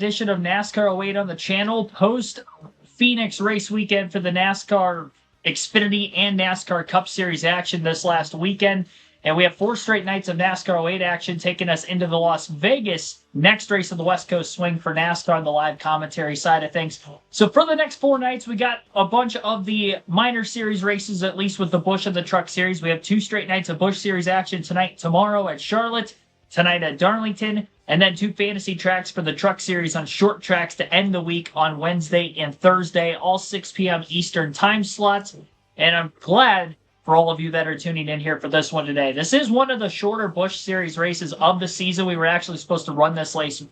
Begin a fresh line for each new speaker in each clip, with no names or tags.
Edition of NASCAR 08 on the channel. Post Phoenix race weekend for the NASCAR Xfinity and NASCAR Cup Series action this last weekend. And we have 4 straight nights of NASCAR 08 action taking us into the Las Vegas next race of the West Coast swing for NASCAR on the live commentary side of things. So for the next 4 nights, we got a bunch of the minor series races, at least with the Busch and the Truck Series. We have 2 straight nights of Busch Series action tonight, tomorrow at Charlotte, tonight at Darlington, and then 2 fantasy tracks for the Truck Series on short tracks to end the week on Wednesday and Thursday, all 6 p.m. Eastern time slots. And I'm glad for all of you that are tuning in here for this one today. This is one of the shorter Busch Series races of the season. We were actually supposed to run this race,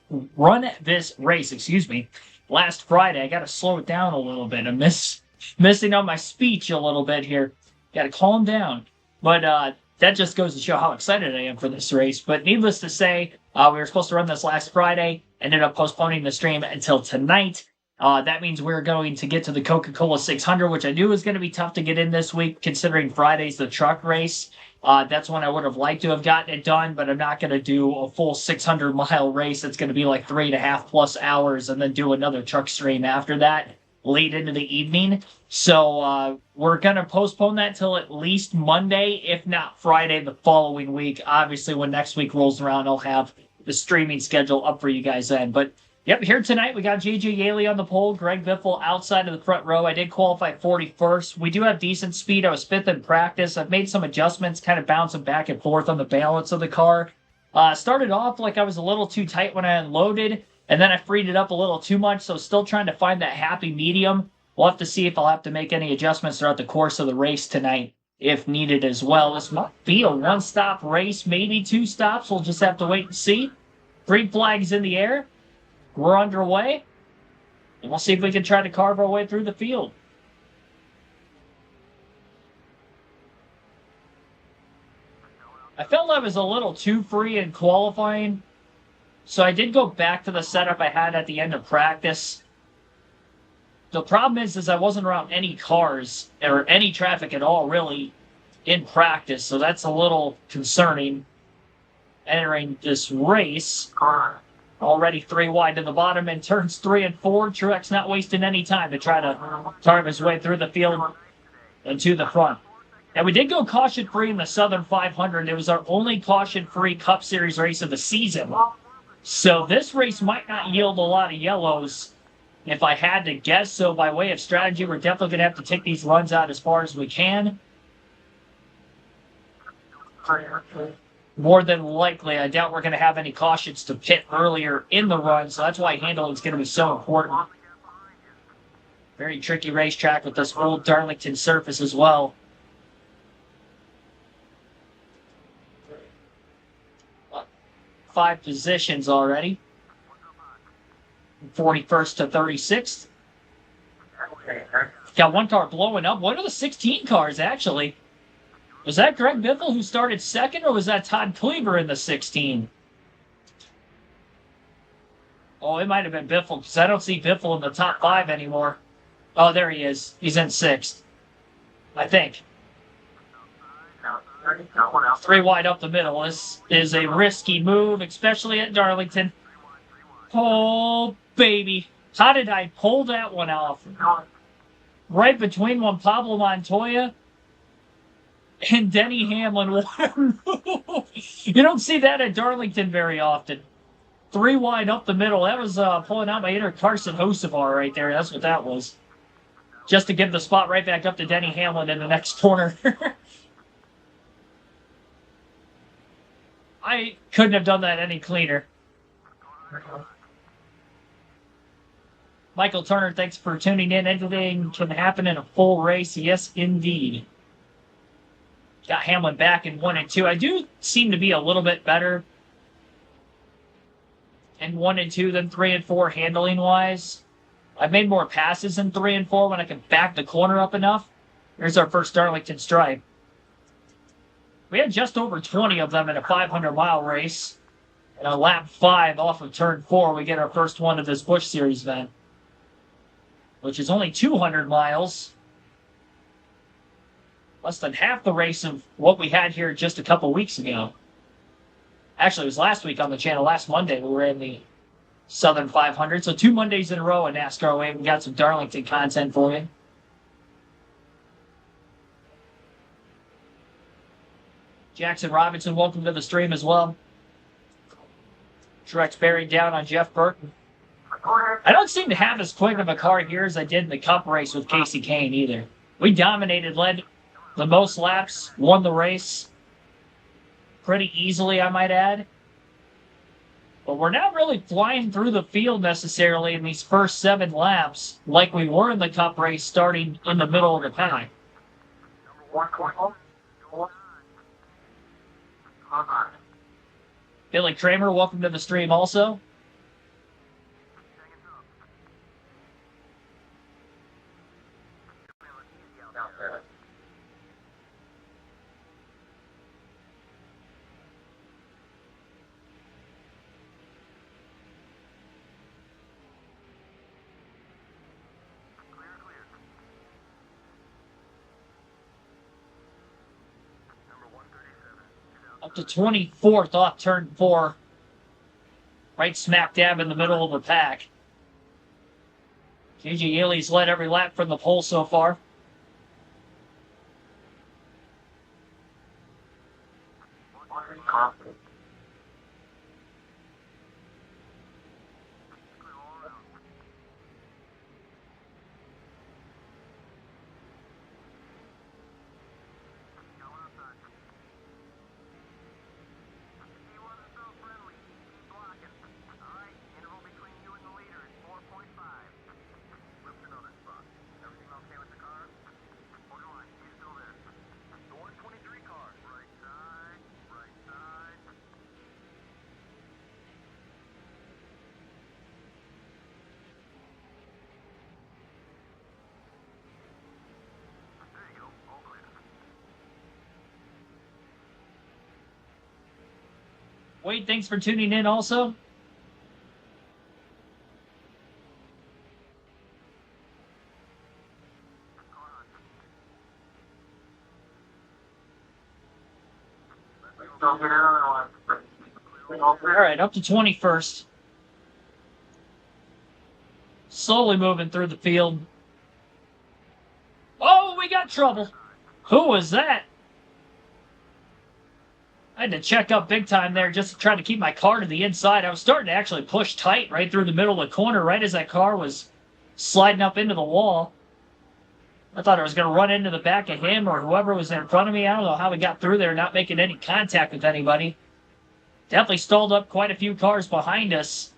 last Friday. I got to slow it down a little bit. I'm missing on my speech a little bit here. Got to calm down. But that just goes to show how excited I am for this race. But needless to say, we were supposed to run this last Friday. Ended up postponing the stream until tonight. That means we're going to get to the Coca-Cola 600, which I knew was going to be tough to get in this week, considering Friday's the truck race. That's when I would have liked to have gotten it done, but I'm not going to do a full 600-mile race. It's going to be like 3.5+ hours, and then do another truck stream after that, late into the evening. So we're going to postpone that till at least Monday, if not Friday the following week. Obviously, when next week rolls around, I'll have the streaming schedule up for you guys then. But yep, here tonight we got J.J. Yaley on the pole, Greg Biffle outside of the front row. I did qualify 41st. We do have decent speed. I was 5th in practice. I've made some adjustments, kind of bouncing back and forth on the balance of the car. Started off like I was a little too tight when I unloaded, and then I freed it up a little too much, so still trying to find that happy medium. We'll have to see if I'll have to make any adjustments throughout the course of the race tonight, if needed as well. This might be a 1-stop race, maybe 2 stops. We'll just have to wait and see. 3 flags in the air. We're underway, and we'll see if we can try to carve our way through the field. I felt I was a little too free in qualifying, so I did go back to the setup I had at the end of practice. The problem is I wasn't around any cars, or any traffic at all, really, in practice, so that's a little concerning. Entering this race, already 3 wide in the bottom in turns 3 and 4. Truex not wasting any time to try to carve his way through the field and to the front. And we did go caution-free in the Southern 500. It was our only caution-free Cup Series race of the season. So this race might not yield a lot of yellows if I had to guess. So by way of strategy, we're definitely going to have to take these runs out as far as we can. More than likely, I doubt we're going to have any cautions to pit earlier in the run, so that's why handling is going to be so important. Very tricky racetrack with this old Darlington surface as well. Five positions already. 41st to 36th. Got 1 car blowing up. One of the 16 cars, actually. Was that Greg Biffle who started 2nd, or was that Todd Cleaver in the 16? Oh, it might have been Biffle, because I don't see Biffle in the top 5 anymore. Oh, there he is. He's in 6th. I think. 3 wide up the middle. This is a risky move, especially at Darlington. Oh, baby. How did I pull that one off? Right between Juan Pablo Montoya and Denny Hamlin. What a move. You don't see that at Darlington very often. 3 wide up the middle. That was pulling out my inner Carson Hocevar right there. That's what that was. Just to give the spot right back up to Denny Hamlin in the next corner. I couldn't have done that any cleaner. Michael Turner, thanks for tuning in. Anything can happen in a full race. Yes, indeed. Got Hamlin back in 1 and 2. I do seem to be a little bit better in 1 and 2 than 3 and 4 handling-wise. I've made more passes in 3 and 4 when I can back the corner up enough. Here's our first Darlington stripe. We had just over 20 of them in a 500-mile race. And on lap 5 off of turn 4, we get our first one of this Busch Series event, which is only 200 miles. Less than half the race of what we had here just a couple weeks ago. Actually, it was last week on the channel. Last Monday, we were in the Southern 500. So 2 Mondays in a row in NASCAR way. We got some Darlington content for you. Jackson Robinson, welcome to the stream as well. Truex bearing down on Jeff Burton. I don't seem to have as quick of a car here as I did in the Cup race with Casey Kane either. We dominated, led the most laps, won the race pretty easily, I might add. But we're not really flying through the field necessarily in these first 7 laps like we were in the Cup race starting in the middle of the pack. Billy Kramer, welcome to the stream also. Up to 24th off turn 4. Right smack dab in the middle of the pack. JJ Yeley's led every lap from the pole so far. Wade, thanks for tuning in also. All right, up to 21st. Slowly moving through the field. Oh, we got trouble. Who was that? I had to check up big time there just to try to keep my car to the inside. I was starting to actually push tight right through the middle of the corner right as that car was sliding up into the wall. I thought I was going to run into the back of him or whoever was in front of me. I don't know how we got through there not making any contact with anybody. Definitely stalled up quite a few cars behind us.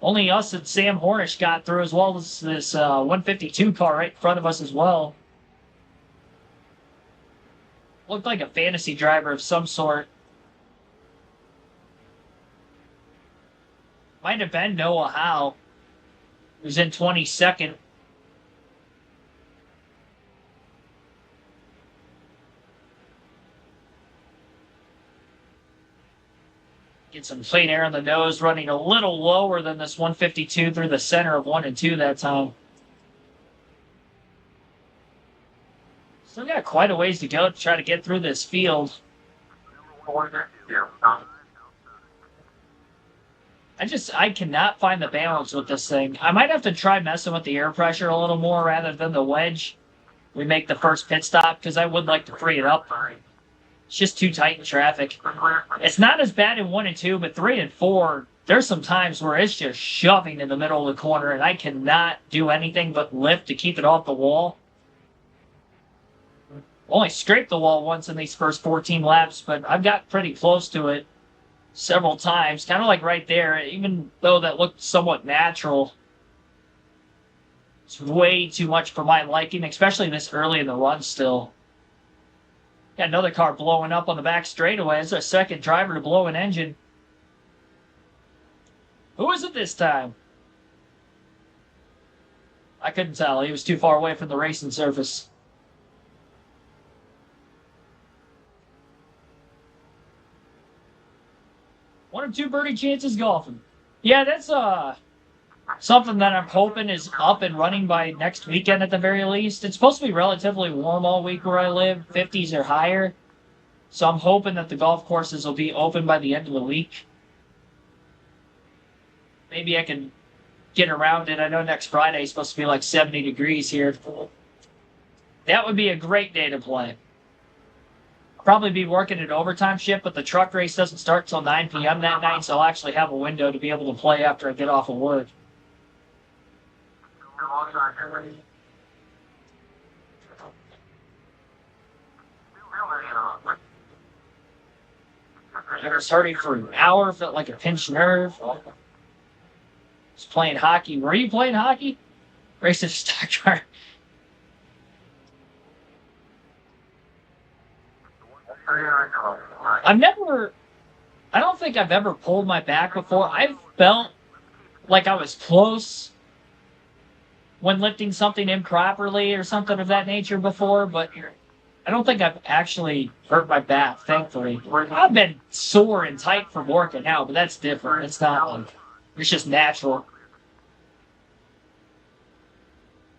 Only us and Sam Hornish got through, as well as this 152 car right in front of us as well. Looked like a fantasy driver of some sort. Might have been Noah Howe, who's in 22nd. Get some clean air on the nose, running a little lower than this 152 through the center of 1 and 2 that time. Still got quite a ways to go to try to get through this field. I cannot find the balance with this thing. I might have to try messing with the air pressure a little more rather than the wedge. We make the first pit stop because I would like to free it up. It's just too tight in traffic. It's not as bad in 1 and 2, but 3 and 4, there's some times where it's just shoving in the middle of the corner and I cannot do anything but lift to keep it off the wall. Only scraped the wall once in these first 14 laps, but I've got pretty close to it several times. Kind of like right there, even though that looked somewhat natural. It's way too much for my liking, especially this early in the run still. Got another car blowing up on the back straightaway. It's our second driver to blow an engine. Who is it this time? I couldn't tell. He was too far away from the racing surface. One or two birdie chances golfing. Yeah, that's something that I'm hoping is up and running by next weekend at the very least. It's supposed to be relatively warm all week where I live, 50s or higher. So I'm hoping that the golf courses will be open by the end of the week. maybe I can get around it. I know next Friday is supposed to be like 70 degrees here. That would be a great day to play. I'll probably be working an overtime shift, but the truck race doesn't start till 9 p.m. that night, so I'll actually have a window to be able to play after I get off of work. I was hurting for an hour, felt like a pinched nerve. Was playing hockey. Were you playing hockey? Racing stock car. I don't think I've ever pulled my back before. I've felt like I was close when lifting something improperly or something of that nature before, but I don't think I've actually hurt my back, thankfully. I've been sore and tight from working out, but that's different. It's not like, it's just natural.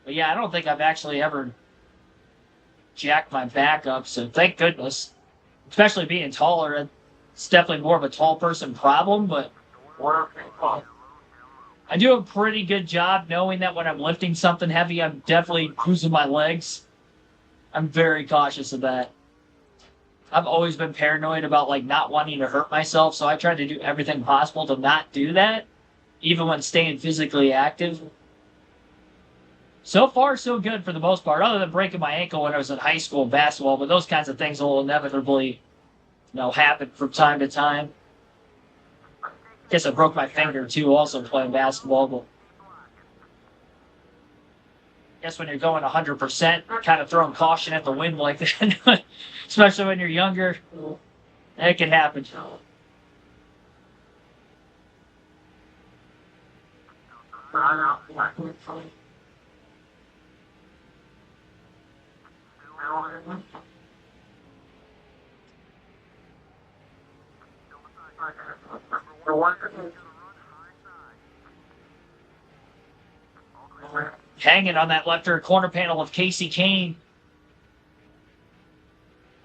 But yeah, I don't think I've actually ever jacked my back up, so thank goodness. Especially being taller, it's definitely more of a tall person problem, but I do a pretty good job knowing that when I'm lifting something heavy, I'm definitely using my legs. I'm very cautious of that. I've always been paranoid about like not wanting to hurt myself, so I try to do everything possible to not do that, even when staying physically active. So far, so good for the most part, other than breaking my ankle when I was in high school basketball, but those kinds of things will inevitably, happen from time to time. Guess I broke my finger too, also playing basketball, but I guess when you're going 100%, kind of throwing caution at the wind like that, especially when you're younger, it can happen. Hanging on that left rear corner panel of Casey Kane.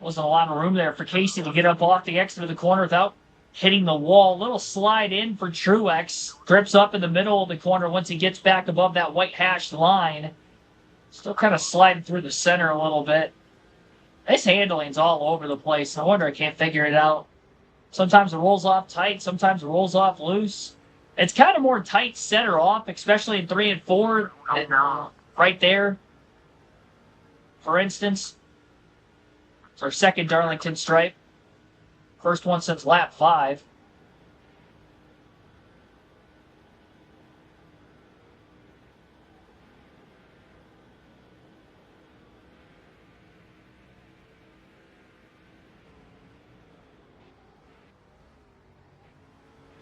Wasn't a lot of room there for Casey to get up off the exit of the corner without hitting the wall. Little slide in for Truex. Grips up in the middle of the corner once he gets back above that white hashed line. Still kind of sliding through the center a little bit. This handling's all over the place. No wonder I can't figure it out. Sometimes it rolls off tight, sometimes it rolls off loose. It's kind of more tight center off, especially in 3 and 4. Right there, for instance. It's our second Darlington stripe. First one since lap 5.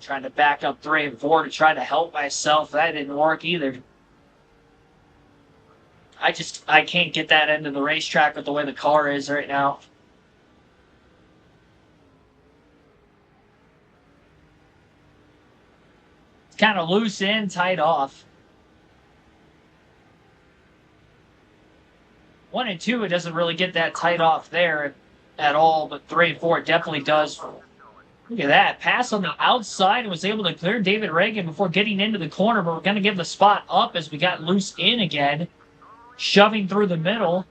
Trying to back up 3 and 4 to try to help myself. That didn't work either. I can't get that into the racetrack with the way the car is right now. It's kind of loose in, tight off. 1 and 2, it doesn't really get that tight off there at all, but 3 and 4 it definitely does. Look at that. Pass on the outside and was able to clear David Reagan before getting into the corner, but we're going to give the spot up as we got loose in again. Shoving through the middle.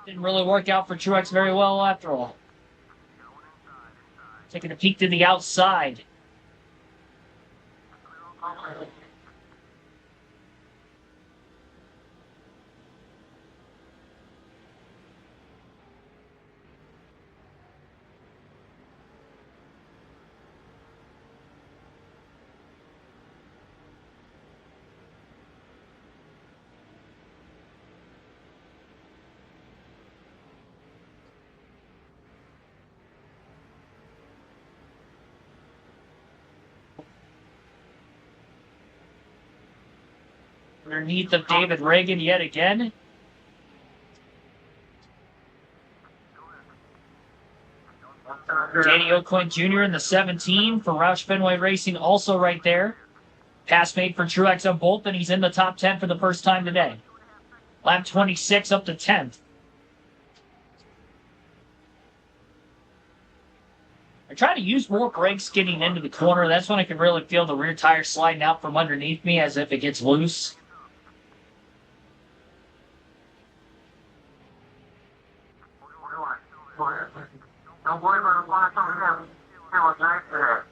Didn't really work out for Truex very well after all. Taking a peek to the outside. Underneath of David Reagan yet again. Danny O'Quinn Jr. in the 17 for Roush Fenway Racing, also right there. Pass made for Truex on both, and he's in the top 10 for the first time today. Lap 26 up to 10th. I try to use more brakes getting into the corner. That's when I can really feel the rear tire sliding out from underneath me as if it gets loose.
Don't worry about it. That was nice there.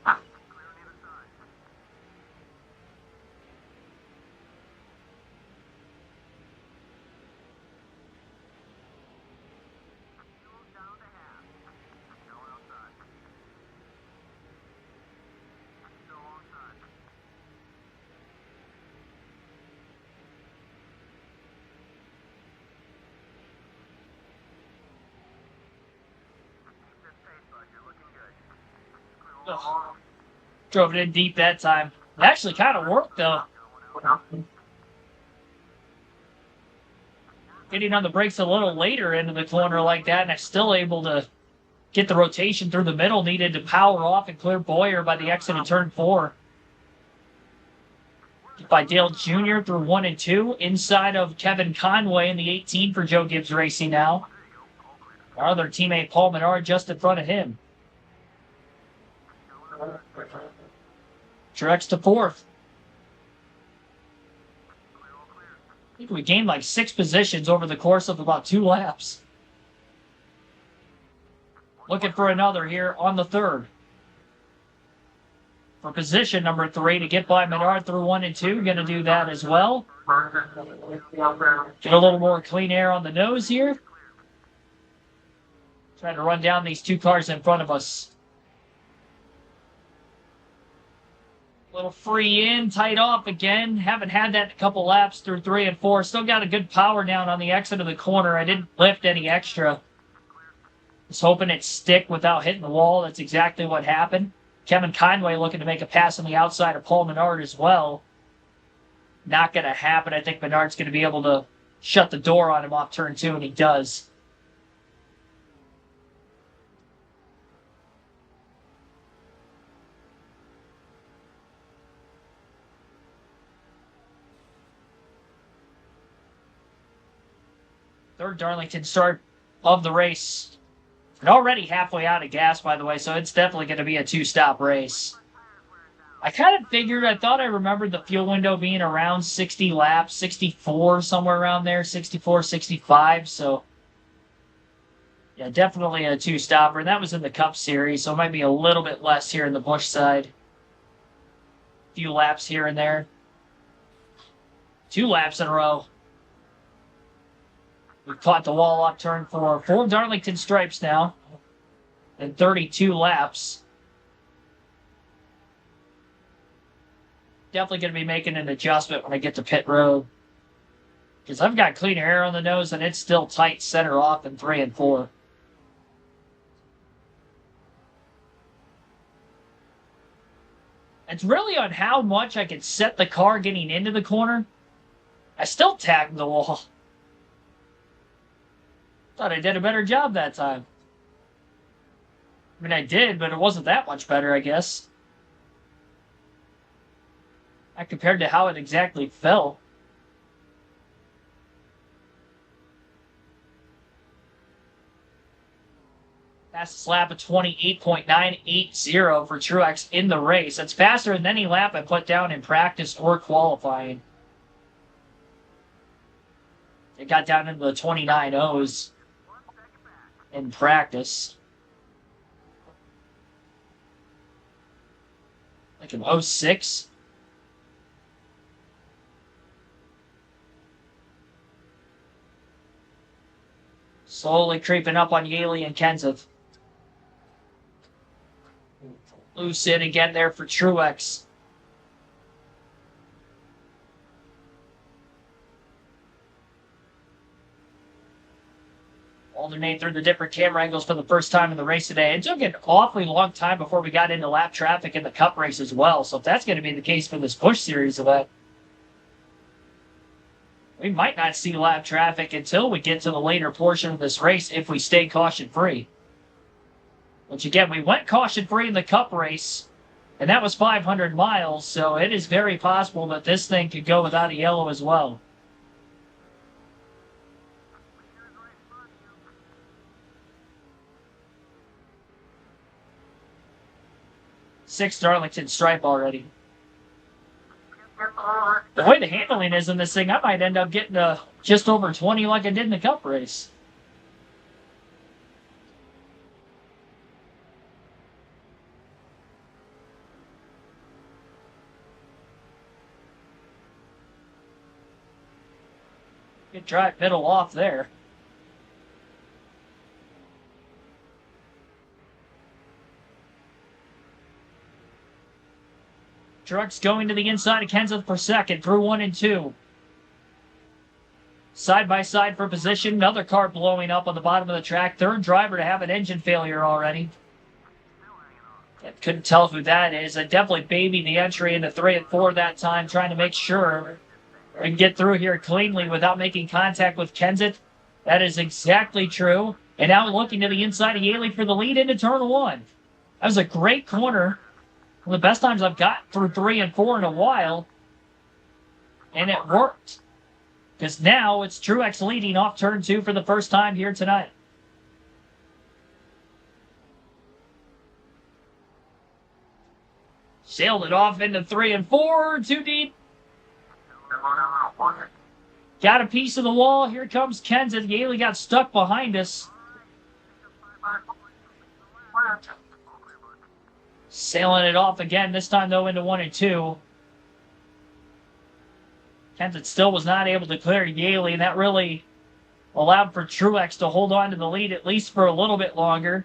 Ugh. Drove it in deep that time. It actually kind of worked, though. Getting on the brakes a little later into the corner like that, and I'm still able to get the rotation through the middle needed to power off and clear Boyer by the exit of turn 4. By Dale Jr. through 1 and 2, inside of Kevin Conway in the 18 for Joe Gibbs Racing now. Our other teammate Paul Menard just in front of him. Truex to 4th. I think we gained like 6 positions over the course of about 2 laps. Looking for another here on the 3rd. For position number 3 to get by Menard through 1 and 2. Going to do that as well. Get a little more clean air on the nose here. Trying to run down these 2 cars in front of us. Little free in, tight off again. Haven't had that in a couple laps through 3 and 4. Still got a good power down on the exit of the corner. I didn't lift any extra. Was hoping it'd stick without hitting the wall. That's exactly what happened. Kevin Conway looking to make a pass on the outside of Paul Menard as well. Not going to happen. I think Menard's going to be able to shut the door on him off turn 2, and he does. Third Darlington start of the race. And already halfway out of gas, by the way, so it's definitely going to be a 2-stop race. I kind of figured, I thought I remembered the fuel window being around 60 laps, 64, somewhere around there, 64, 65, so yeah, definitely a 2-stopper. And that was in the Cup Series, so it might be a little bit less here in the Busch side. A few laps here and there. 2 laps in a row. We've caught the wall up turn 4. 4 Darlington stripes now. And 32 laps. Definitely going to be making an adjustment when I get to pit road. Because I've got clean air on the nose and it's still tight center off in 3 and 4. It's really on how much I can set the car getting into the corner. I still tagged the wall. Thought I did a better job that time. I mean, I did, but it wasn't that much better, I guess. Not compared to how it exactly fell. Fastest lap of 28.980 for Truex in the race. That's faster than any lap I put down in practice or qualifying. It got down into the 29.0s in practice. Like an 06. Slowly creeping up on Yaley and Kenseth. Loose in again there for Truex. Alternate through the different camera angles for the first time in the race today. It took an awfully long time before we got into lap traffic in the Cup race as well. So if that's going to be the case for this Busch Series event, we might not see lap traffic until we get to the later portion of this race if we stay caution-free. Which again, we went caution-free in the Cup race, and that was 500 miles, so it is very possible that this thing could go without a yellow as well. 6 Darlington stripe already. The way the handling is in this thing, I might end up getting just over 20 like I did in the Cup race. Good drive middle off there. Trucks going to the inside of Kenseth for second through 1 and 2. Side by side for position. Another car blowing up on the bottom of the track. Third driver to have an engine failure already. I couldn't tell who that is. I definitely babied the entry into 3 and 4 that time, trying to make sure I can get through here cleanly without making contact with Kenseth. That is exactly true. And now looking to the inside of Yaley for the lead into turn 1. That was a great corner. One of the best times I've got through 3 and 4 in a while. And it worked. Because now it's Truex leading off turn 2 for the first time here tonight. Sailed it off into 3 and 4. Too deep. Got a piece of the wall. Here comes Kenseth. Yaley got stuck behind us. Sailing it off again, this time though into 1 and 2. Kenseth still was not able to clear Yaley, and that really allowed for Truex to hold on to the lead at least for a little bit longer.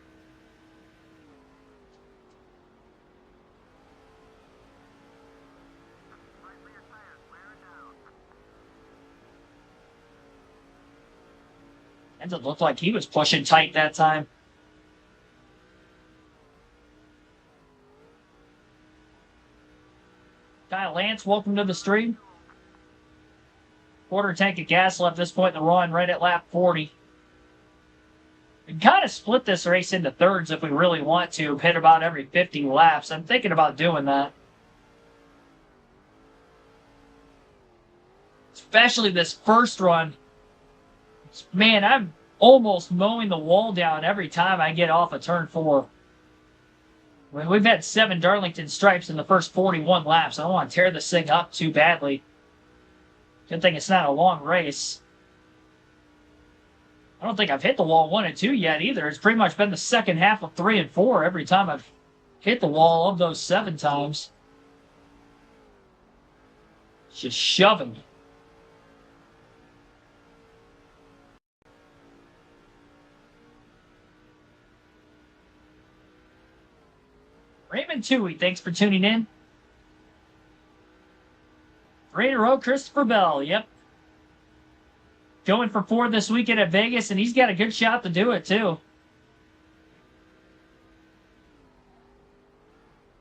Kenseth looked like he was pushing tight that time. Kyle Lance, welcome to the stream. Quarter tank of gas left this point in the run, right at lap 40. We can kind of split this race into thirds if we really want to, hit about every 50 laps. I'm thinking about doing that. Especially this first run. Man, I'm almost mowing the wall down every time I get off of turn 4. We've had 7 Darlington stripes in the first 41 laps. I don't want to tear this thing up too badly. Good thing it's not a long race. I don't think I've hit the wall 1 and 2 yet either. It's pretty much been the second half of 3 and 4 every time I've hit the wall of those 7 times. Just shoving. Raymond Toohey, thanks for tuning in. 3 in a row, Christopher Bell, yep. Going for 4 this weekend at Vegas, and he's got a good shot to do it, too.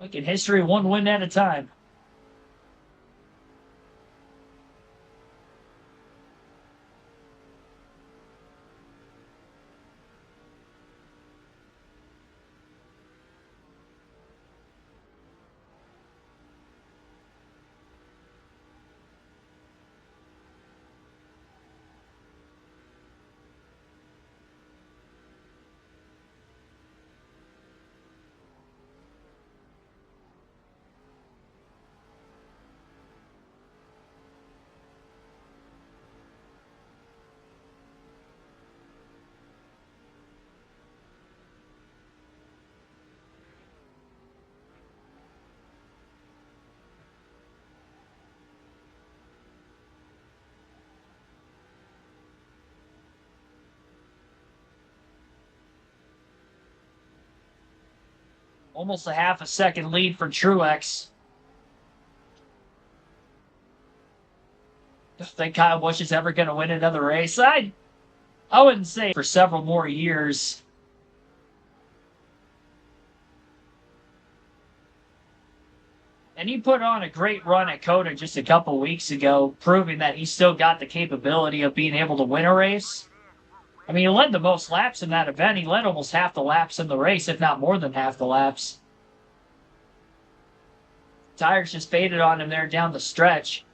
Making history 1 win at a time. Almost a half a second lead for Truex. Don't think Kyle Busch is ever going to win another race. I wouldn't say for several more years. And he put on a great run at COTA just a couple weeks ago, proving that he still got the capability of being able to win a race. I mean, he led the most laps in that event. He led almost half the laps in the race, if not more than half the laps. Tires just faded on him there down the stretch.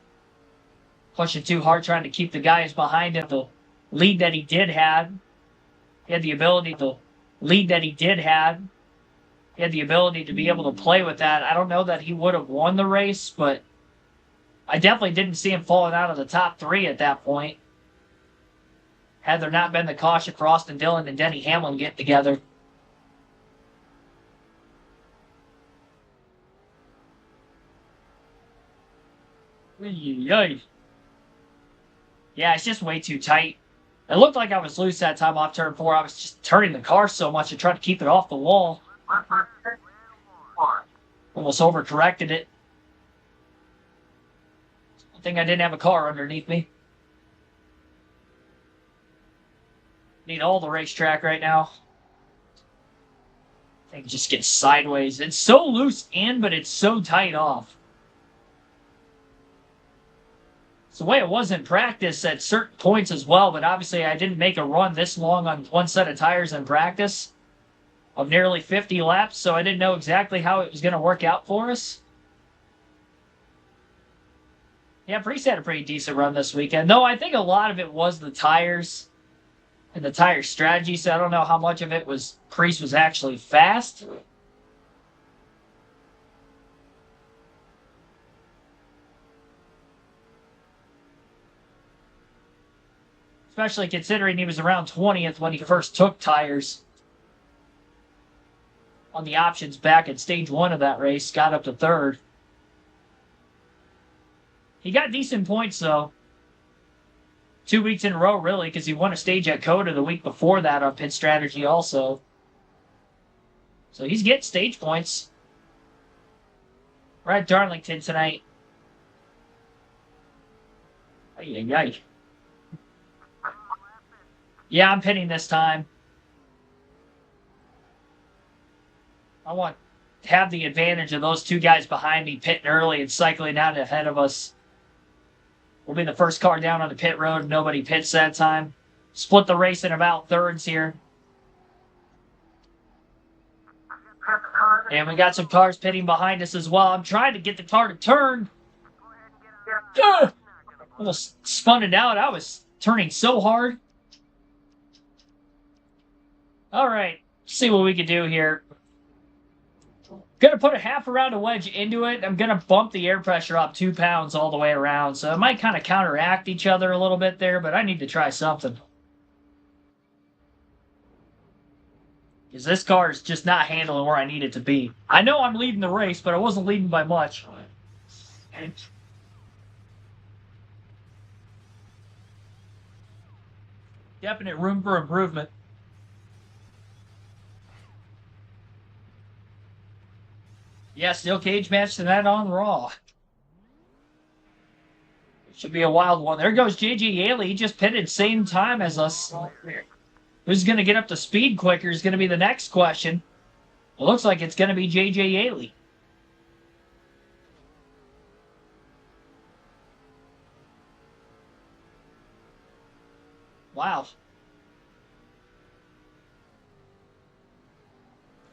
Pushing too hard, trying to keep the guys behind him. The lead that he did have. He had the ability to lead that he did have. He had the ability to be able to play with that. I don't know that he would have won the race, but I definitely didn't see him falling out of the top 3 at that point. Had there not been the caution for Austin Dillon and Denny Hamlin getting together. Yeah, it's just way too tight. It looked like I was loose that time off turn 4. I was just turning the car so much to try to keep it off the wall. Almost overcorrected it. I think I didn't have a car underneath me. Need all the racetrack right now. I think it just gets sideways. It's so loose in, but it's so tight off. It's the way it was in practice at certain points as well, but obviously I didn't make a run this long on one set of tires in practice of nearly 50 laps, so I didn't know exactly how it was going to work out for us. Yeah, Priest had a pretty decent run this weekend, though I think a lot of it was the tires and the tire strategy, so I don't know how much of it was Priest was actually fast. Especially considering he was around 20th when he first took tires on the options back at stage 1 of that race, got up to 3rd. He got decent points, though. 2 weeks in a row, really, because he won a stage at Coda the week before that on pit strategy also. So he's getting stage points. We're at Darlington tonight. Ay. Yeah, I'm pitting this time. I want to have the advantage of those 2 guys behind me pitting early and cycling out ahead of us. We'll be the first car down on the pit road. Nobody pits that time. Split the race in about thirds here. And we got some cars pitting behind us as well. I'm trying to get the car to turn. Almost spun it out. I was turning so hard. All right, see what we can do here. Gonna put a half a round of wedge into it. I'm gonna bump the air pressure up 2 pounds all the way around, so it might kind of counteract each other a little bit there, but I need to try something. Because this car is just not handling where I need it to be. I know I'm leading the race, but I wasn't leading by much. Definite room for improvement. Yeah, steel cage match tonight on Raw. Should be a wild one. There goes J.J. Yaley. He just pitted same time as us. Who's going to get up to speed quicker is going to be the next question. It looks like it's going to be J.J. Yaley. Wow.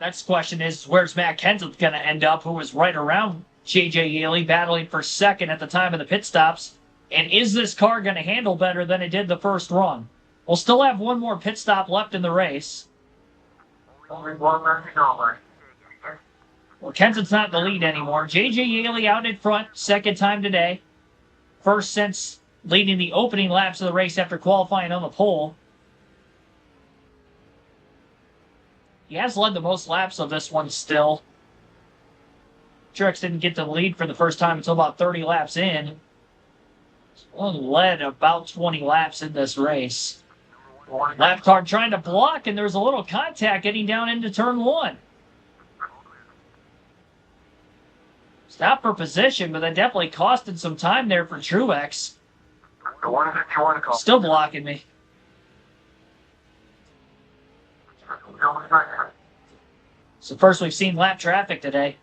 Next question is, where's Matt Kenseth going to end up, who was right around J.J. Yaley, battling for second at the time of the pit stops? And is this car going to handle better than it did the first run? We'll still have one more pit stop left in the race.
Only one left to go.
Well, Kenseth's not in the lead anymore. J.J. Yaley out in front, second time today. First since leading the opening laps of the race after qualifying on the pole. He has led the most laps of this one still. Truex didn't get the lead for the first time until about 30 laps in. He's only led about 20 laps in this race. Lap car trying to block, and there was a little contact getting down into turn 1. Stop for position, but that definitely costed some time there for Truex. Still blocking me. So first we've seen lap traffic today.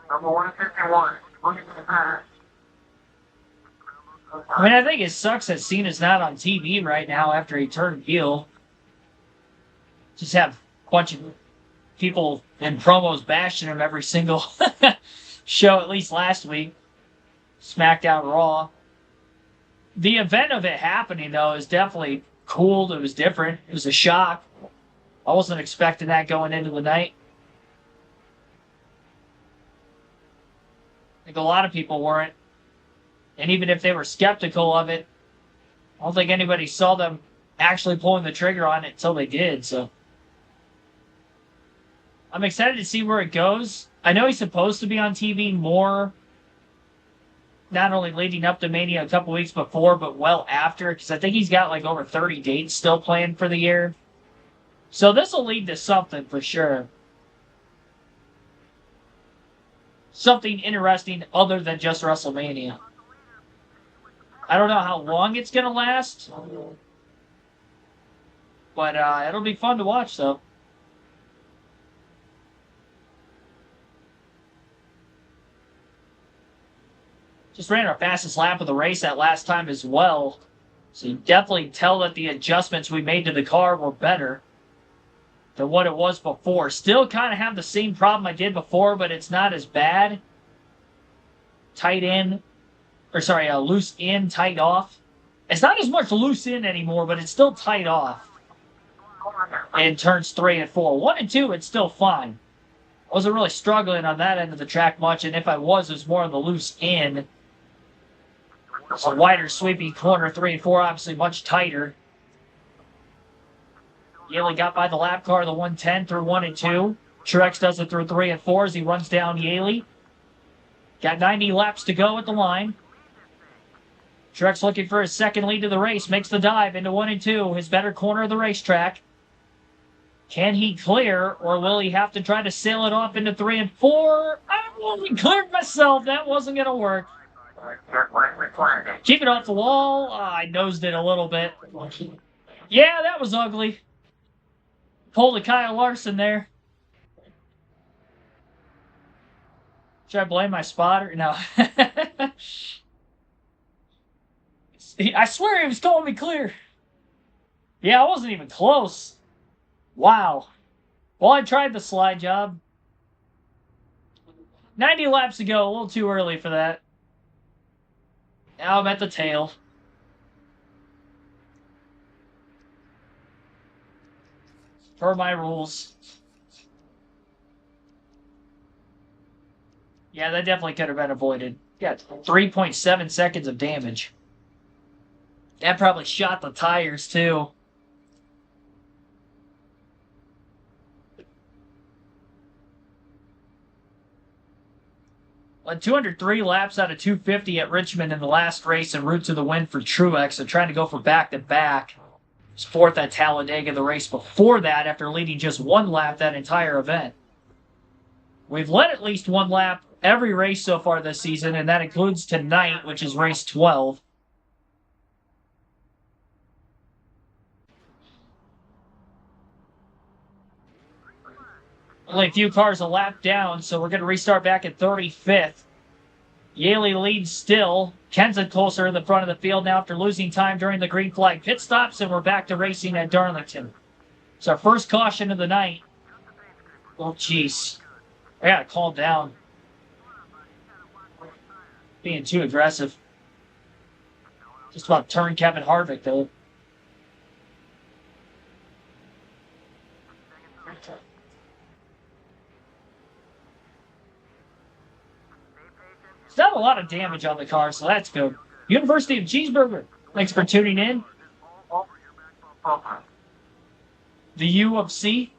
Number 151.
I mean, I think it sucks that Cena's not on TV right now after he turned heel. Just have a bunch of people in promos bashing him every single show, at least last week. SmackDown Raw. The event of it happening, though, is definitely cool. It was different. It was a shock. I wasn't expecting that going into the night. I think a lot of people weren't. And even if they were skeptical of it, I don't think anybody saw them actually pulling the trigger on it until they did. So I'm excited to see where it goes. I know he's supposed to be on TV more, not only leading up to Mania a couple weeks before, but well after, because I think he's got like over 30 dates still planned for the year. So this will lead to something for sure. Something interesting other than just WrestleMania. I don't know how long it's going to last, but it'll be fun to watch, though. Just ran our fastest lap of the race that last time as well. So you definitely tell that the adjustments we made to the car were better than what it was before. Still kind of have the same problem I did before, but it's not as bad. Tight in. Or sorry, loose in, tight off. It's not as much loose in anymore, but it's still tight off. In turns 3 and 4. 1 and 2, it's still fine. I wasn't really struggling on that end of the track much, and if I was, it was more on the loose in. So wider, sweeping corner 3 and 4, obviously much tighter. Yaley got by the lap car, the 110 through 1 and 2. Truex does it through 3 and 4 as he runs down Yaley. Got 90 laps to go at the line. Truex looking for his second lead of the race. Makes the dive into 1 and 2. His better corner of the racetrack. Can he clear, or will he have to try to sail it off into 3 and 4? I only cleared myself. That wasn't going to work. Keep it off the wall. I nosed it a little bit. Yeah, that was ugly. Pulled a Kyle Larson there. Should I blame my spotter? No. I swear he was calling me clear. Yeah, I wasn't even close. Wow. Well, I tried the slide job. 90 laps to go. A little too early for that. Now I'm at the tail. Per my rules. Yeah, that definitely could have been avoided. Yeah, 3.7 seconds of damage. That probably shot the tires, too. On 203 laps out of 250 at Richmond in the last race en route to the win for Truex. They're trying to go for back-to-back. His fourth at Talladega the race before that after leading just 1 lap that entire event. We've led at least 1 lap every race so far this season, and that includes tonight, which is race 12. Only a few cars a lap down, so we're going to restart back at 35th. Yaley leads still. Kenseth closer in the front of the field now after losing time during the green flag pit stops, and we're back to racing at Darlington. It's our first caution of the night. Oh, jeez. I got to calm down. Being too aggressive. Just about turned Kevin Harvick, though. It's not a lot of damage on the car, so that's good. University of Cheeseburger, thanks for tuning in. The U of C.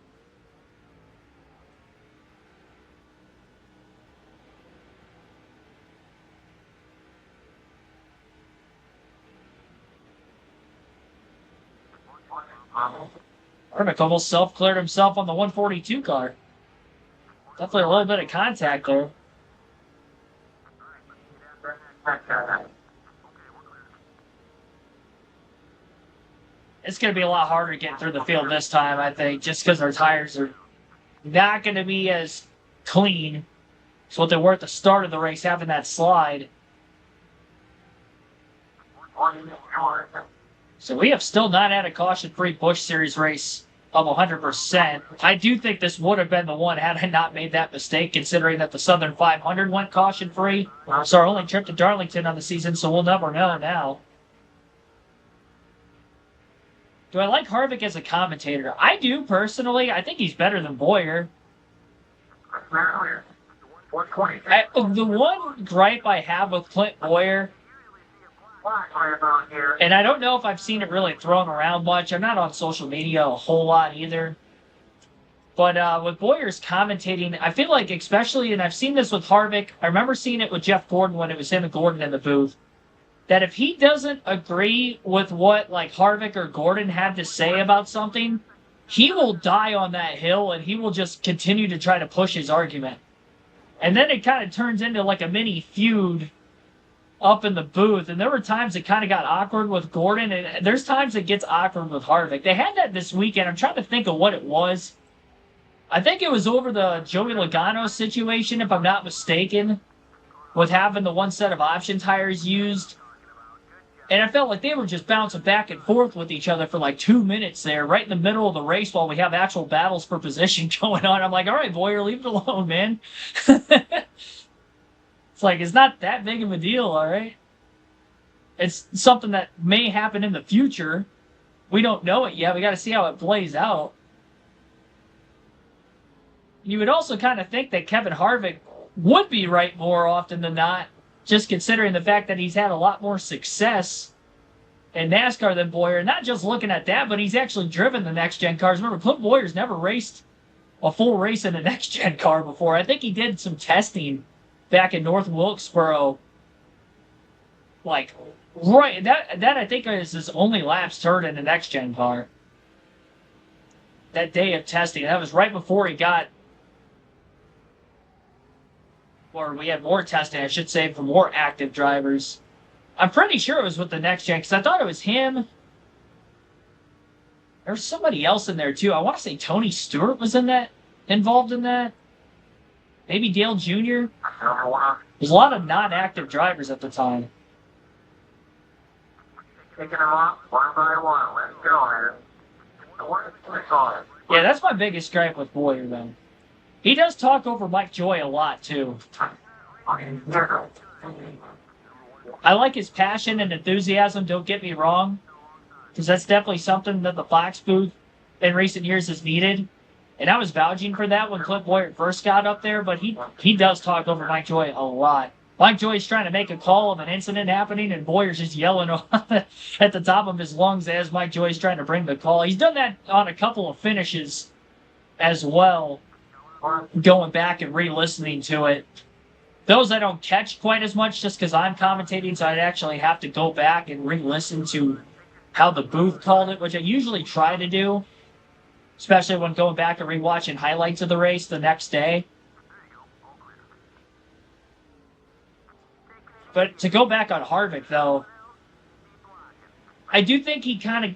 Harvick almost self-cleared himself on the 142 car. Definitely a little bit of contact there. It's going to be a lot harder getting through the field this time, I think, just because our tires are not going to be as clean as what they were at the start of the race, having that slide. So we have still not had a caution-free Busch Series race of 100%. I do think this would have been the one had I not made that mistake, considering that the Southern 500 went caution-free. It's our only trip to Darlington on the season, so we'll never know now. Do I like Harvick as a commentator? I do, personally. I think he's better than Boyer. The one gripe I have with Clint Boyer, and I don't know if I've seen it really thrown around much. I'm not on social media a whole lot either. But with Boyer's commentating, I feel like especially, and I've seen this with Harvick, I remember seeing it with Jeff Gordon when it was him and Gordon in the booth, that if he doesn't agree with what like Harvick or Gordon had to say about something, he will die on that hill and he will just continue to try to push his argument. And then it kind of turns into like a mini feud up in the booth. And there were times it kind of got awkward with Gordon, and there's times it gets awkward with Harvick. They had that this weekend. I'm trying to think of what it was. I think it was over the Joey Logano situation, if I'm not mistaken, with having the one set of option tires used. And I felt like they were just bouncing back and forth with each other for like 2 minutes there, right in the middle of the race while we have actual battles for position going on. I'm like, all right, Boyer, leave it alone, man. It's like, it's not that big of a deal, all right? It's something that may happen in the future. We don't know it yet. We got to see how it plays out. You would also kind of think that Kevin Harvick would be right more often than not, just considering the fact that he's had a lot more success in NASCAR than Boyer. Not just looking at that, but he's actually driven the next-gen cars. Remember, Clint Boyer's never raced a full race in a next-gen car before. I think he did some testing back in North Wilkesboro. Like, right, that I think is his only laps turned in a next-gen car. That day of testing. That was right before he got, or we had more testing, I should say, for more active drivers. I'm pretty sure it was with the next gen, because I thought it was him. There was somebody else in there, too. I want to say Tony Stewart was involved in that. Maybe Dale Jr. There's a lot of non-active drivers at the time.
Taking them off one by one. Let's go.
Yeah, that's my biggest gripe with Boyer, though. He does talk over Mike Joy a lot, too. I like his passion and enthusiasm, don't get me wrong, because that's definitely something that the Fox booth in recent years has needed. And I was vouching for that when Clint Boyer first got up there, but he does talk over Mike Joy a lot. Mike Joy's trying to make a call of an incident happening, and Boyer's just yelling at the top of his lungs as Mike Joy's trying to bring the call. He's done that on a couple of finishes as well, going back and re-listening to it. Those I don't catch quite as much just because I'm commentating, so I'd actually have to go back and re-listen to how the booth called it, which I usually try to do, especially when going back and re-watching highlights of the race the next day. But to go back on Harvick, though, I do think he kind of...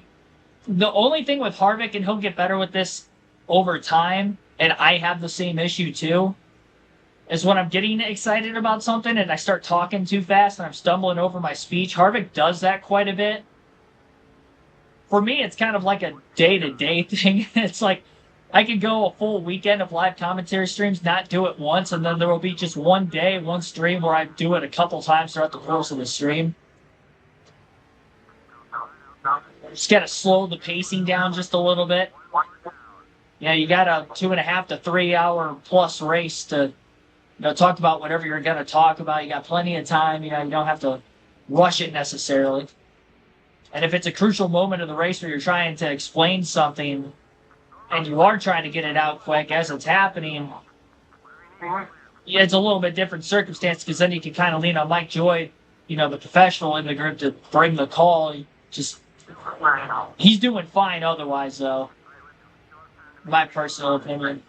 The only thing with Harvick, and he'll get better with this over time, and I have the same issue too, is when I'm getting excited about something and I start talking too fast and I'm stumbling over my speech. Harvick does that quite a bit. For me, it's kind of like a day-to-day thing. It's like I could go a full weekend of live commentary streams, not do it once, and then there will be just one day, one stream where I do it a couple times throughout the course of the stream. Just gotta slow the pacing down just a little bit. Yeah, you got a 2.5 to 3 hour plus race to, talk about whatever you're gonna talk about. You got plenty of time. You don't have to rush it necessarily. And if it's a crucial moment of the race where you're trying to explain something and you are trying to get it out quick as it's happening, yeah, it's a little bit different circumstance because then you can kind of lean on Mike Joy, the professional in the group, to bring the call. He's doing fine otherwise, though. My personal opinion.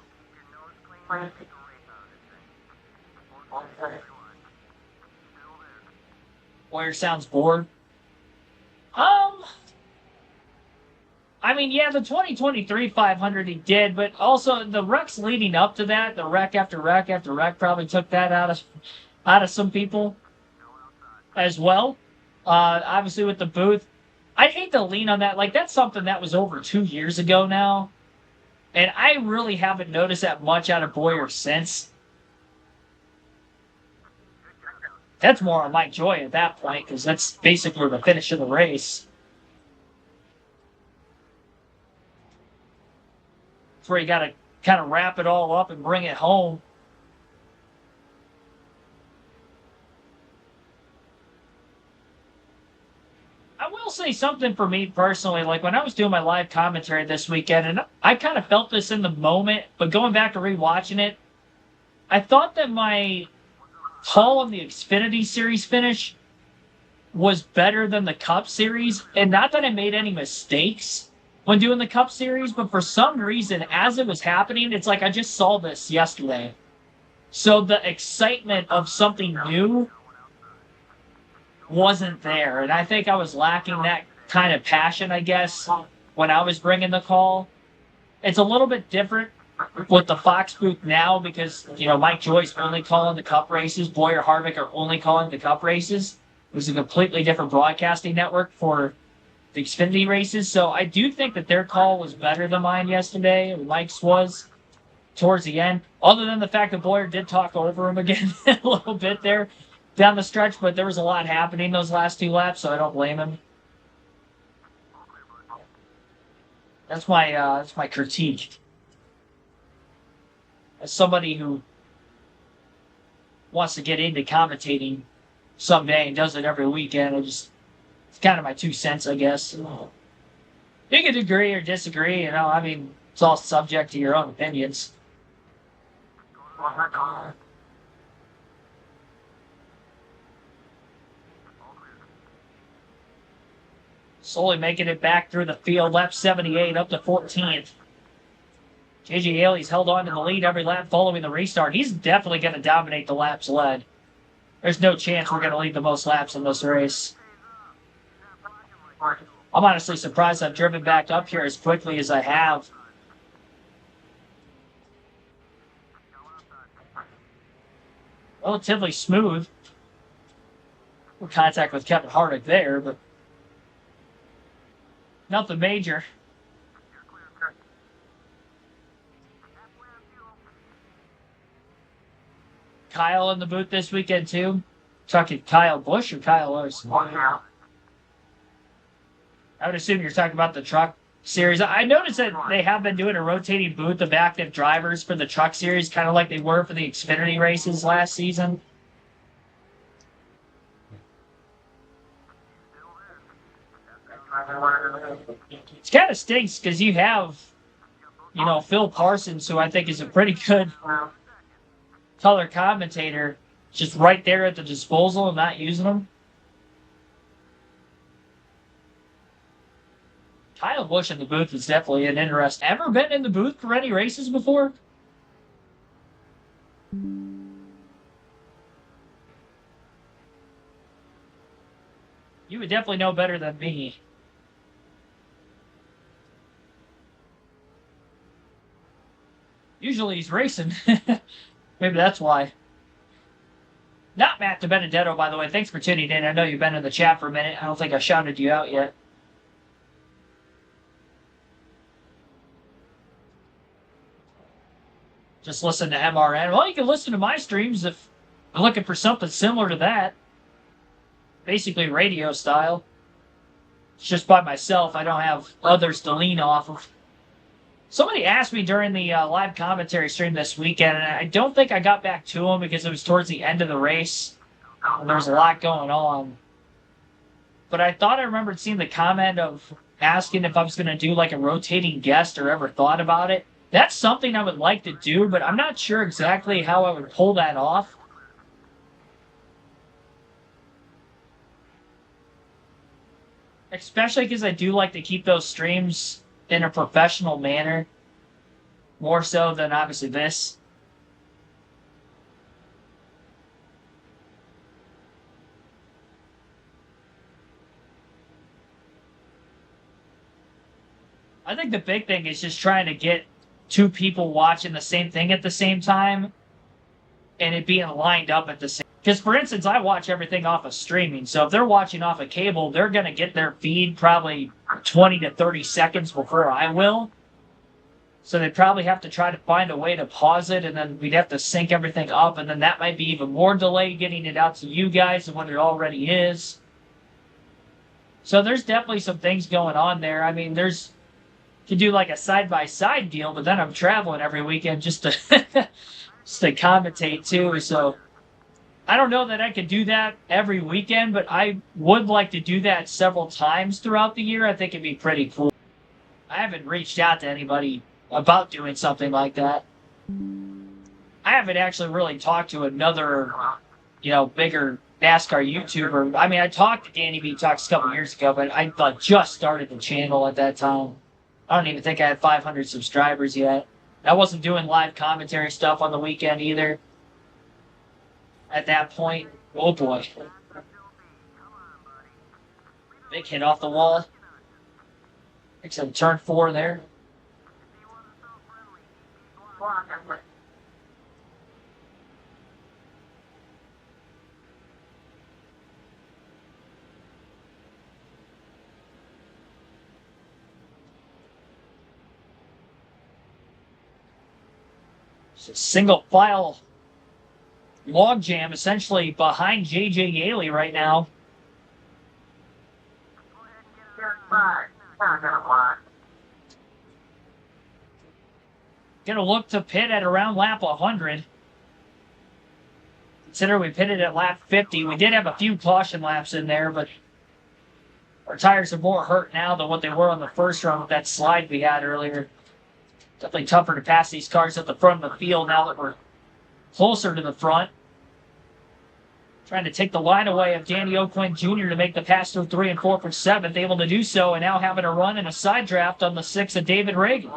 Boyer sounds bored. Yeah, the 2023 500 he did, but also the wrecks leading up to that, the wreck after wreck after wreck, probably took that out of some people as well. Obviously with the booth, I'd hate to lean on that. Like, that's something that was over 2 years ago now, and I really haven't noticed that much out of Boyer since. That's more on Mike Joy at that point, because that's basically the finish of the race. It's where you got to kind of wrap it all up and bring it home. I will say something for me personally. Like when I was doing my live commentary this weekend, and I kind of felt this in the moment, but going back and rewatching it, I thought that my call on the Xfinity Series finish was better than the Cup Series. And not that I made any mistakes when doing the Cup Series, but for some reason, as it was happening, it's like I just saw this yesterday. So the excitement of something new wasn't there. And I think I was lacking that kind of passion, I guess, when I was bringing the call. It's a little bit different with the Fox booth now because, Mike Joyce only calling the Cup races. Boyer Harvick are only calling the Cup races. It was a completely different broadcasting network for the Xfinity races. So I do think that their call was better than mine yesterday. Mike's was towards the end. Other than the fact that Boyer did talk over him again a little bit there down the stretch, but there was a lot happening those last 2 laps, so I don't blame him. That's my critique. As somebody who wants to get into commentating someday and does it every weekend, it's kind of my 2 cents, I guess. You can agree or disagree, it's all subject to your own opinions. Slowly making it back through the field, lap 78 up to 14th. J.J. Haley's held on to the lead every lap following the restart. He's definitely going to dominate the laps led. There's no chance we're going to lead the most laps in this race. I'm honestly surprised I've driven back up here as quickly as I have. Relatively smooth. Contact with Kevin Harvick there, but nothing major. Kyle in the booth this weekend, too. Talking Kyle Busch or Kyle Larson? I would assume you're talking about the truck series. I noticed that they have been doing a rotating booth of active drivers for the truck series, kind of like they were for the Xfinity races last season. It kind of stinks because you have, Phil Parsons, who I think is a pretty good color commentator, just right there at the disposal and not using them. Kyle Busch in the booth is definitely an interest. Ever been in the booth for any races before? You would definitely know better than me. Usually he's racing. Maybe that's why. Not Matt DiBenedetto, by the way. Thanks for tuning in. I know you've been in the chat for a minute. I don't think I shouted you out yet. Just listen to MRN. Well, you can listen to my streams if you're looking for something similar to that. Basically radio style. It's just by myself. I don't have others to lean off of. Somebody asked me during the live commentary stream this weekend, and I don't think I got back to them because it was towards the end of the race. And there was a lot going on. But I thought I remembered seeing the comment of asking if I was going to do like a rotating guest or ever thought about it. That's something I would like to do, but I'm not sure exactly how I would pull that off. Especially because I do like to keep those streams in a professional manner. More so than obviously this. I think the big thing is just trying to get 2 people watching the same thing at the same time and it being lined up at the same. Because, for instance, I watch everything off of streaming. So if they're watching off of cable, they're going to get their feed probably 20 to 30 seconds before I will. So they probably have to try to find a way to pause it, and then we'd have to sync everything up, and then that might be even more delay getting it out to you guys than what it already is. So there's definitely some things going on there. I mean, there's could do like a side-by-side deal, but then I'm traveling every weekend just to just to commentate too. So I don't know that I could do that every weekend, but I would like to do that several times throughout the year. I think it'd be pretty cool. I haven't reached out to anybody about doing something like that. I haven't actually really talked to another, bigger NASCAR YouTuber. I mean, I talked to Danny B. Talks a couple years ago, but I just started the channel at that time. I don't even think I had 500 subscribers yet. I wasn't doing live commentary stuff on the weekend either. At that point, oh boy. Big hit off the wall. Except turn 4 there. It's a single file log jam essentially behind JJ Yaley right now. Gonna look to pit at around lap 100. Consider we pitted at lap 50. We did have a few caution laps in there, but our tires are more hurt now than what they were on the first run with that slide we had earlier. Definitely tougher to pass these cars at the front of the field now that we're closer to the front. Trying to take the line away of Danny O'Quinn Jr. to make the pass through 3 and 4 for 7th. Able to do so, and now having a run in a side draft on the 6 of David Reagan.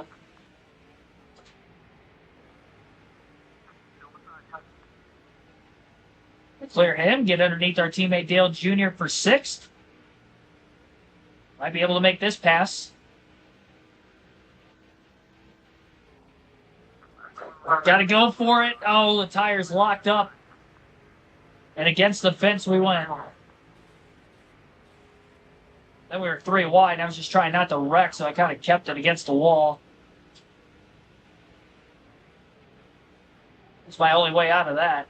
Clear him, get underneath our teammate Dale Jr. for 6th. Might be able to make this pass. Got to go for it. Oh, the tire's locked up. And against the fence we went. Then we were 3 wide. I was just trying not to wreck, so I kind of kept it against the wall. It's my only way out of that.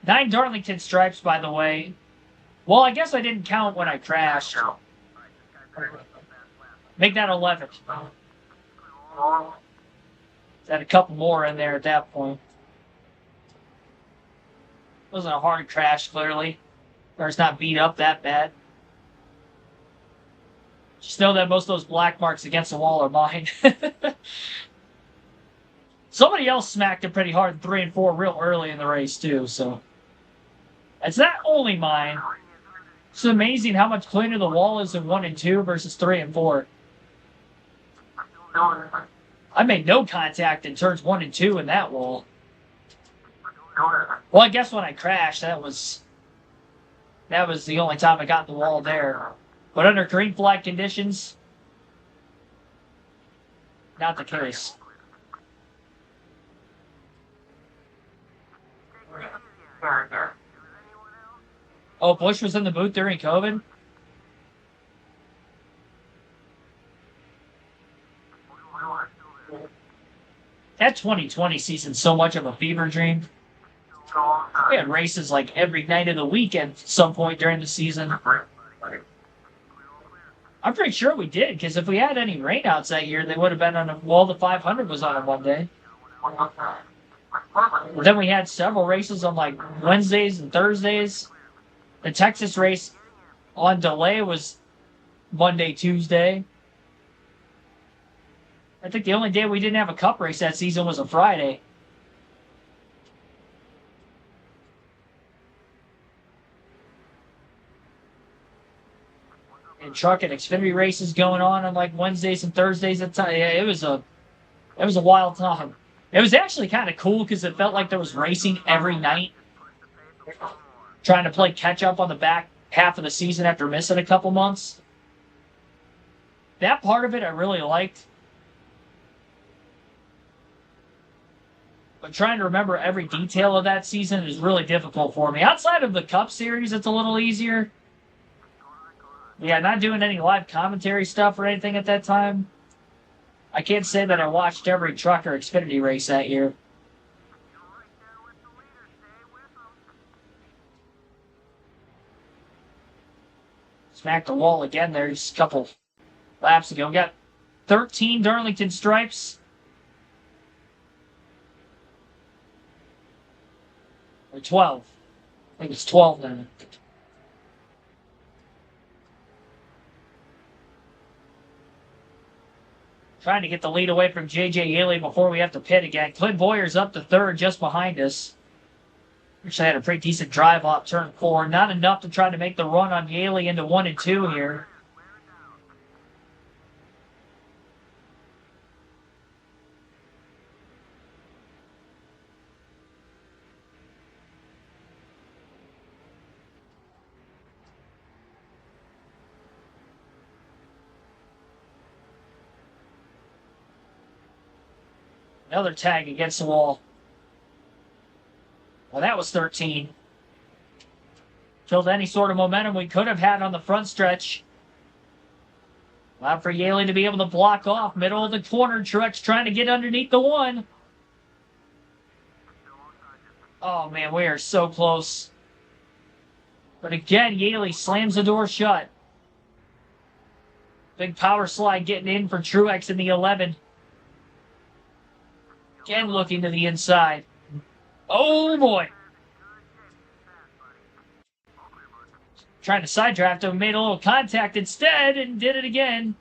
9 Darlington stripes, by the way. Well, I guess I didn't count when I crashed. Make that 11. Had a couple more in there at that point. Wasn't a hard crash, clearly. Or it's not beat up that bad. Just know that most of those black marks against the wall are mine. Somebody else smacked it pretty hard in 3 and 4 real early in the race, too, so. It's not only mine. It's amazing how much cleaner the wall is in 1 and 2 versus 3 and 4. I made no contact in turns 1 and 2 in that wall. Well, I guess when I crashed, that was the only time I got the wall there. But under green flag conditions, not the case. Oh, Busch was in the booth during COVID? That 2020 season's so much of a fever dream. We had races like every night of the week at some point during the season. I'm pretty sure we did, because if we had any rainouts that year, they would have been on the 500 was on a Monday. Then we had several races on like Wednesdays and Thursdays. The Texas race on delay was Monday, Tuesday. I think the only day we didn't have a cup race that season was a Friday. And truck and Xfinity races going on like Wednesdays and Thursdays at time. Yeah, it was a wild time. It was actually kind of cool because it felt like there was racing every night. Trying to play catch up on the back half of the season after missing a couple months. That part of it I really liked. But trying to remember every detail of that season is really difficult for me. Outside of the Cup Series, it's a little easier. Yeah, not doing any live commentary stuff or anything at that time. I can't say that I watched every truck or Xfinity race that year. Smacked the wall again there just a couple laps ago. Got 13 Darlington stripes. Or 12. I think it's 12 then. Trying to get the lead away from J.J. Yaley before we have to pit again. Clint Boyer's up to third just behind us. Actually had a pretty decent drive off turn 4. Not enough to try to make the run on Yaley into 1 and 2 here. Another tag against the wall. Well, that was 13. Killed any sort of momentum we could have had on the front stretch. Allowed for Yaley to be able to block off. Middle of the corner, Truex trying to get underneath the 1. Oh, man, we are so close. But again, Yaley slams the door shut. Big power slide getting in for Truex in the 11. Again, looking to the inside. Oh, boy. Trying to side draft him, made a little contact instead, and did it again.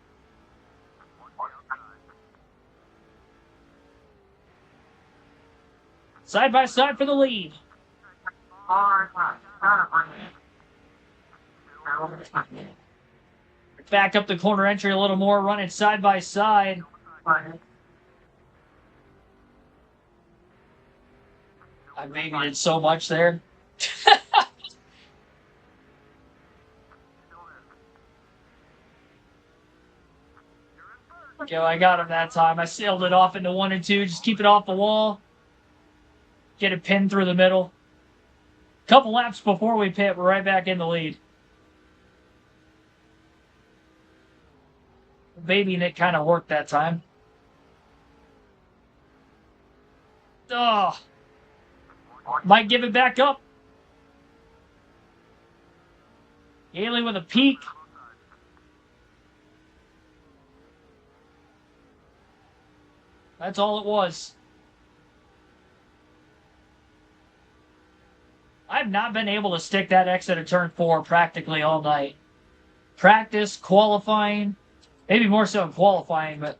Side by side for the lead. Back up the corner entry a little more, running side by side. I maybe did so much there. Okay, well, I got him that time. I sailed it off into 1 and 2. Just keep it off the wall. Get it pinned through the middle. Couple laps before we pit, we're right back in the lead. Baby and it kind of worked that time. Oh. Might give it back up. Yaley with a peak. That's all it was. I've not been able to stick that exit of turn 4 practically all night. Practice, qualifying, maybe more so in qualifying, but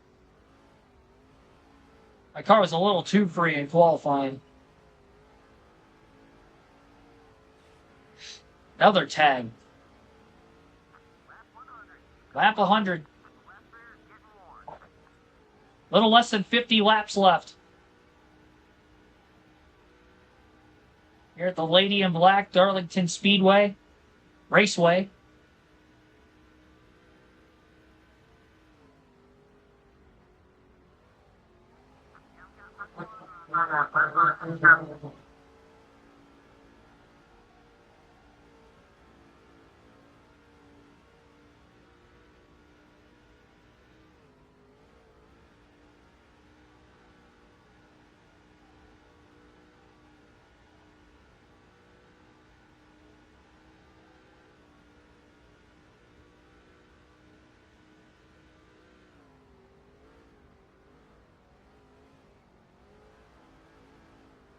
my car was a little too free in qualifying. Another tag. Lap 100. Little less than 50 laps left. Here at the Lady in Black Darlington Speedway. Raceway.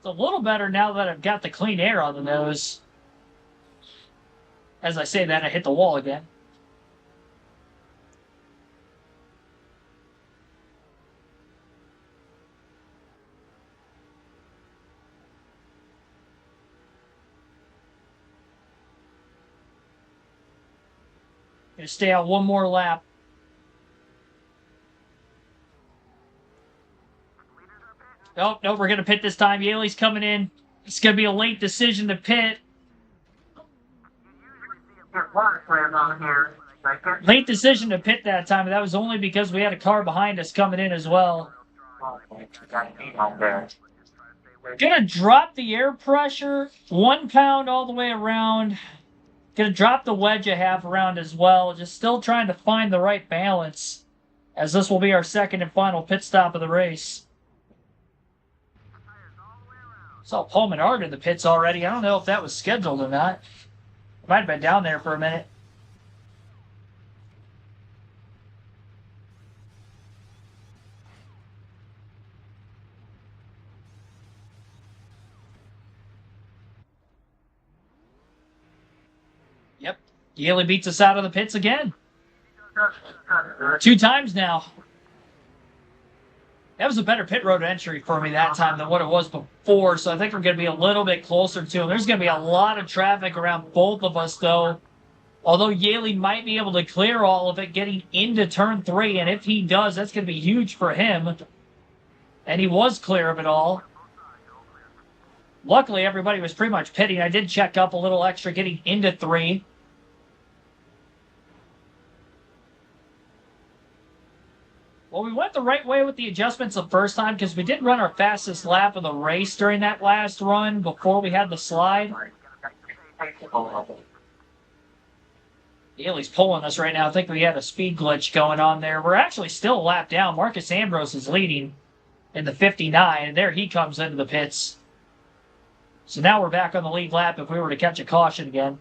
It's a little better now that I've got the clean air on the nose. As I say that, I hit the wall again. Gonna stay out one more lap. Nope, we're going to pit this time. Yaley's coming in. It's going to be a late decision to pit. Late decision to pit that time, but that was only because we had a car behind us coming in as well. Gonna drop the air pressure 1 pound all the way around. Gonna drop the wedge a half around as well. Just still trying to find the right balance, as this will be our second and final pit stop of the race. Saw Paul Menard in the pits already. I don't know if that was scheduled or not. Might have been down there for a minute. Yep. Yaley beats us out of the pits again. 2 times now. That was a better pit road entry for me that time than what it was before, so I think we're going to be a little bit closer to him. There's going to be a lot of traffic around both of us, though. Although Yaley might be able to clear all of it getting into turn 3, and if he does, that's going to be huge for him. And he was clear of it all. Luckily, everybody was pretty much pitting. I did check up a little extra getting into 3. Well, we went the right way with the adjustments the first time because we did run our fastest lap of the race during that last run before we had the slide. Yaley's pulling us right now. I think we had a speed glitch going on there. We're actually still a lap down. Marcus Ambrose is leading in the 59, and there he comes into the pits. So now we're back on the lead lap if we were to catch a caution again.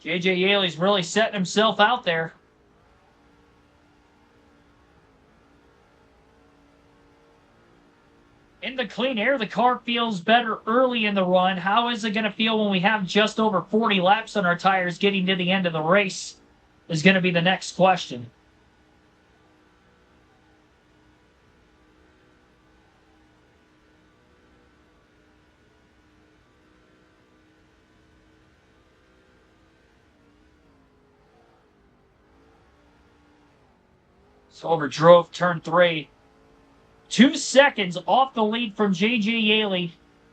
J.J. Yaley's really setting himself out there. In the clean air, the car feels better early in the run. How is it going to feel when we have just over 40 laps on our tires getting to the end of the race is going to be the next question. So overdrove turn 3. 2 seconds off the lead from J.J. Yaley,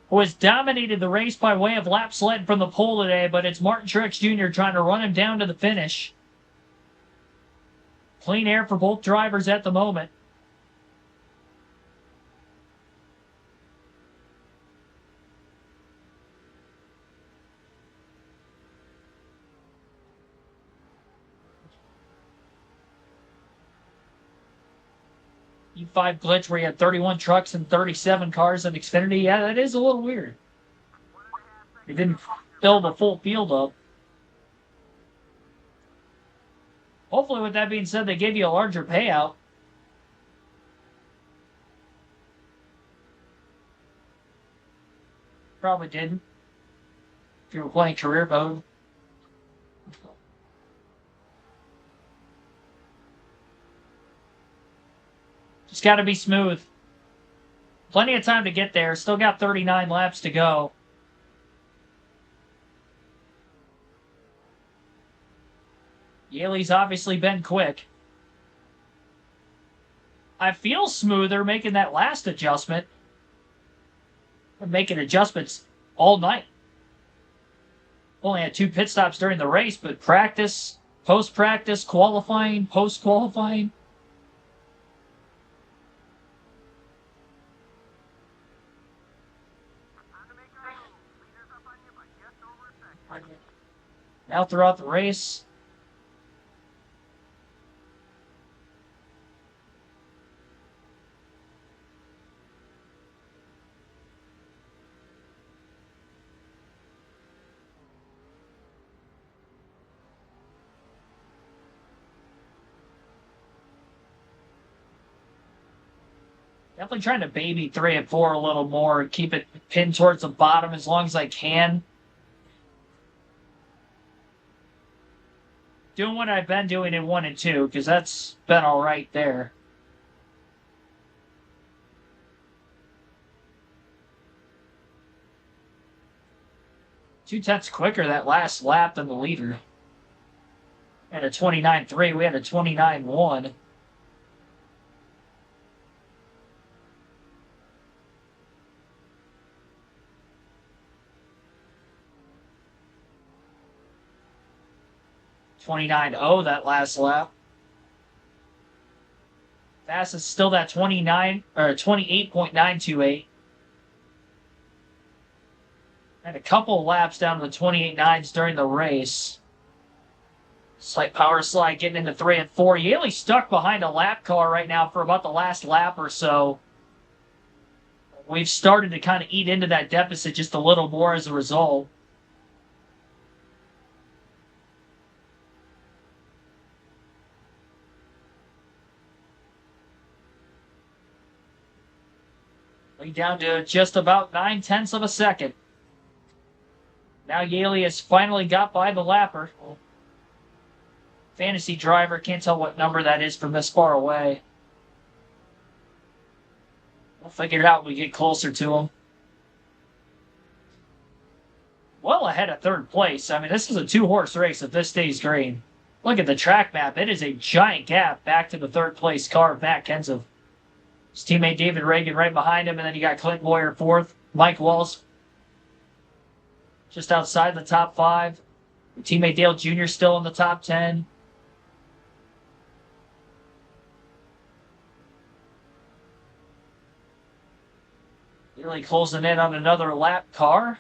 who has dominated the race by way of lap sled from the pole today, but it's Martin Truex Jr. trying to run him down to the finish. Clean air for both drivers at the moment. E5 glitch where you had 31 trucks and 37 cars in Xfinity. Yeah, that is a little weird. It didn't fill the full field up. Hopefully, with that being said, they gave you a larger payout. Probably didn't. If you were playing career mode. Just got to be smooth. Plenty of time to get there. Still got 39 laps to go. Yaley's obviously been quick. I feel smoother making that last adjustment. I'm making adjustments all night. Only had 2 pit stops during the race, but practice, post-practice, qualifying, post-qualifying. Now throughout the race. Definitely trying to baby 3 and 4 a little more, keep it pinned towards the bottom as long as I can. Doing what I've been doing in 1 and 2, because that's been all right there. Two-tenths quicker that last lap than the leader. At a 29.3, we had a 29.1. .29.0 that last lap. Fastest still that 29 or 28.928. And a couple of laps down to the 28.9s during the race. Slight power slide getting into 3 and 4. Yaley's stuck behind a lap car right now for about the last lap or so. We've started to kind of eat into that deficit just a little more as a result. Down to just about 9/10 of a second. Now Yaley has finally got by the lapper. Fantasy driver, can't tell what number that is from this far away. We'll figure it out when we get closer to him. Well ahead of third place. I mean, this is a two-horse race if this stays green. Look at the track map. It is a giant gap back to the third place car of Matt Kenseth. His teammate David Reagan right behind him, and then you got Clint Boyer fourth. Mike Walls just outside the top 5. Teammate Dale Jr. still in the top 10. Really closing in on another lap car.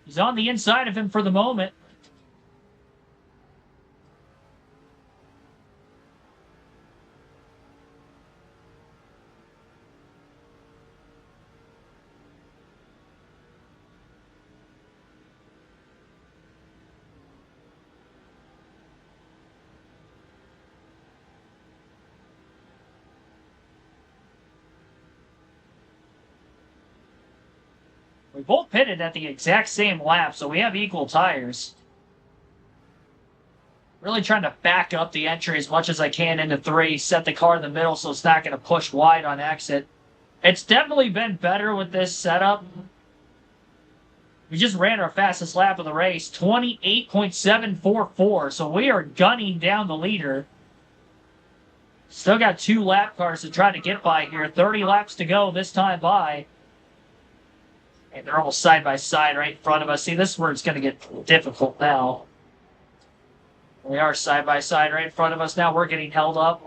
He's on the inside of him for the moment. We both pitted at the exact same lap, so we have equal tires. Really trying to back up the entry as much as I can into 3, set the car in the middle so it's not going to push wide on exit. It's definitely been better with this setup. We just ran our fastest lap of the race, 28.744, so we are gunning down the leader. Still got 2 lap cars to try to get by here, 30 laps to go this time by. And they're almost side by side right in front of us. See, this is where it's going to get difficult now. We are side by side right in front of us now. We're getting held up.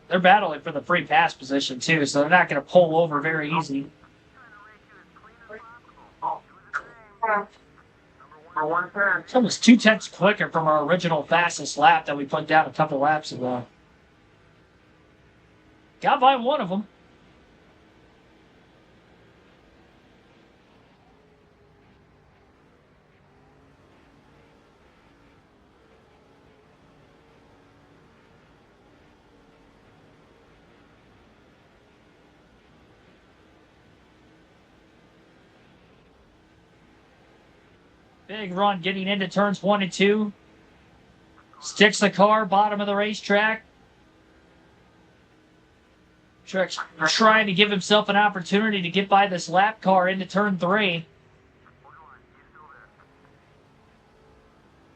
They're battling for the free pass position, too, so they're not going to pull over very easy. It's almost 2/10 quicker from our original fastest lap that we put down a couple laps ago. Got by one of them. Big run getting into turns 1 and 2. Sticks the car, bottom of the racetrack. Truex trying to give himself an opportunity to get by this lap car into turn 3.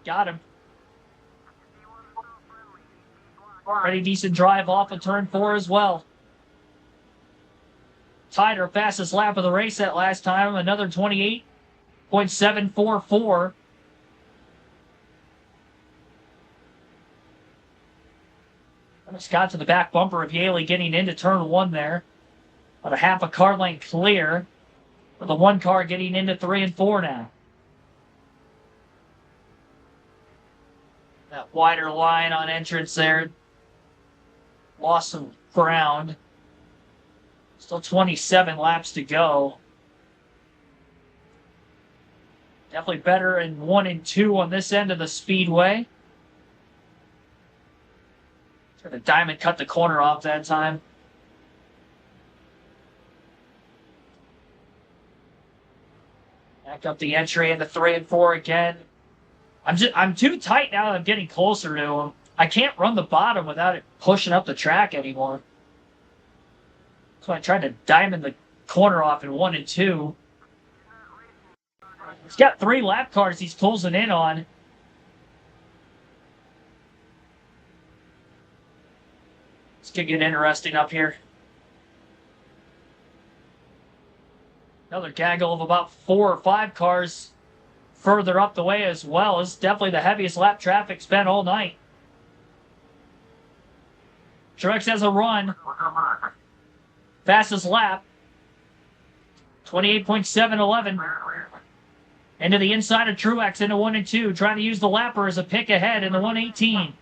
Got him. Pretty decent drive off of turn 4 as well. Tied our fastest lap of the race that last time, another 28.744. Almost got to the back bumper of Yaley getting into turn 1 there. About a half a car length clear. With the 1 car getting into 3 and 4 now. That wider line on entrance there. Lost some ground. Still 27 laps to go. Definitely better in 1 and 2 on this end of the speedway. The Diamond cut the corner off that time. Back up the entry into 3 and 4 again. I'm too tight now that I'm getting closer to him. I can't run the bottom without it pushing up the track anymore. So I tried to diamond the corner off in 1 and 2. He's got 3 lap cars he's closing in on. It's going to get interesting up here. Another gaggle of about 4 or 5 cars further up the way as well. It's definitely the heaviest lap traffic's been all night. Truex has a run. Fastest lap. 28.711. Into the inside of Truex into 1 and 2. Trying to use the lapper as a pick ahead in the 118.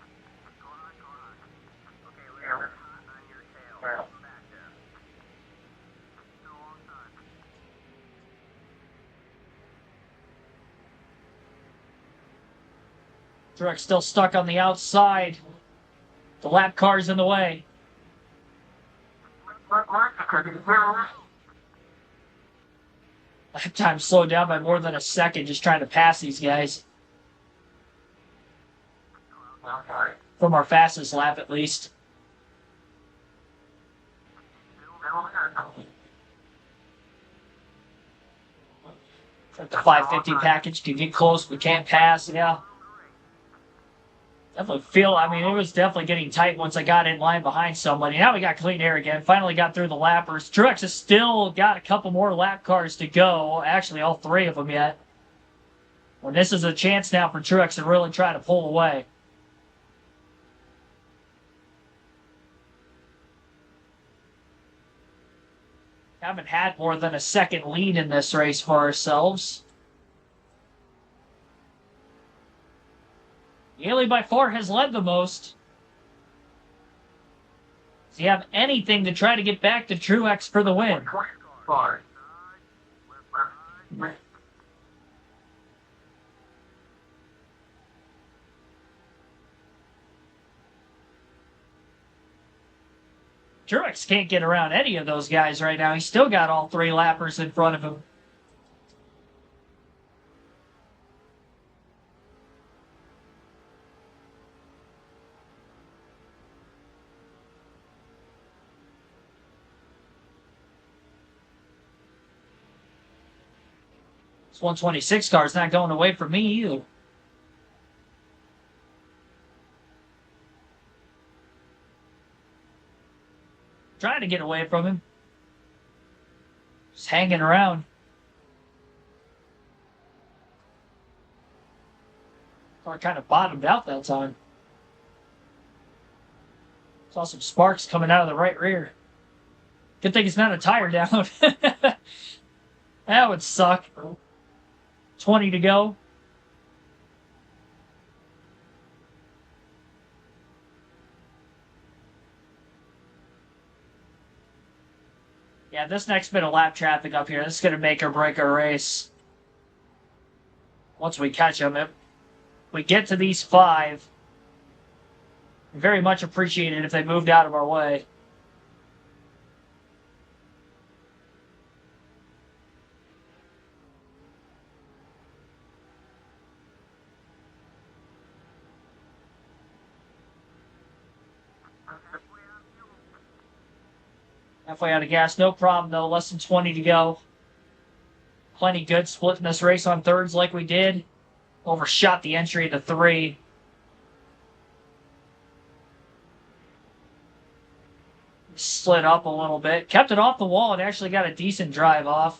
Truex still stuck on the outside. The lap car's in the way. Lap time slowed down by more than a second just trying to pass these guys. From our fastest lap, at least. At the 550 package can get close, but can't pass, yeah. Definitely feel, I mean, it was definitely getting tight once I got in line behind somebody. Now we got clean air again. Finally got through the lappers. Truex has still got a couple more lap cars to go. Actually, all 3 of them yet. Well, this is a chance now for Truex to really try to pull away. Haven't had more than a second lead in this race for ourselves. Yaley by far has led the most. Does he have anything to try to get back to Truex for the win? Truex can't get around any of those guys right now. He's still got all 3 lappers in front of him. This 126 car is not going away from me either. Trying to get away from him. Just hanging around. Car kind of bottomed out that time. Saw some sparks coming out of the right rear. Good thing it's not a tire down. That would suck. 20 to go. Yeah, this next bit of lap traffic up here, this is going to make or break our race. Once we catch them, if we get to these 5, very much appreciate it if they moved out of our way. Halfway out of gas, no problem though. Less than 20 to go. Plenty good splitting this race on thirds like we did. Overshot the entry to 3. Slid up a little bit. Kept it off the wall and actually got a decent drive off.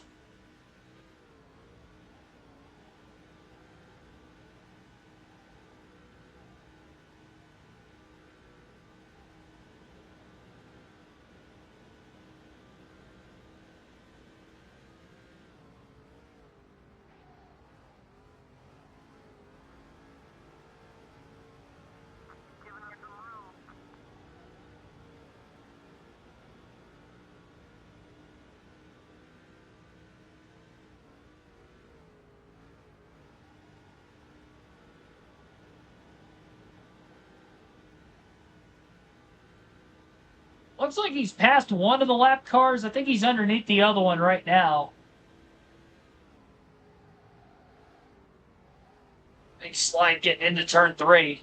Looks like he's past one of the lap cars. I think he's underneath the other one right now. Big slide getting into turn 3.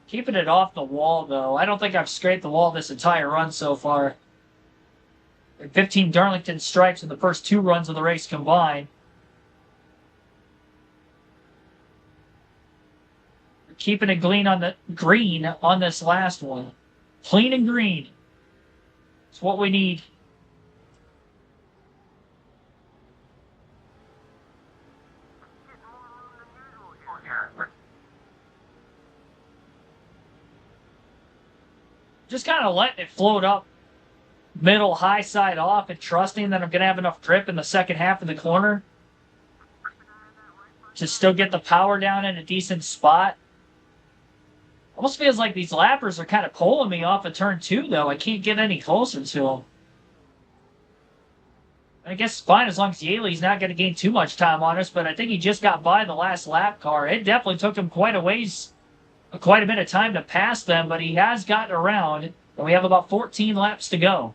Keeping it off the wall, though. I don't think I've scraped the wall this entire run so far. 15 Darlington stripes in the first 2 runs of the race combined. Keeping it green on this last one. Clean and green. It's what we need. Just kind of letting it float up middle high side off and trusting that I'm going to have enough grip in the second half of the corner to still get the power down in a decent spot. Almost feels like these lappers are kind of pulling me off of turn 2, though. I can't get any closer to them. I guess it's fine as long as Yaley's not going to gain too much time on us, but I think he just got by the last lap car. It definitely took him quite a bit of time to pass them, but he has gotten around, and we have about 14 laps to go.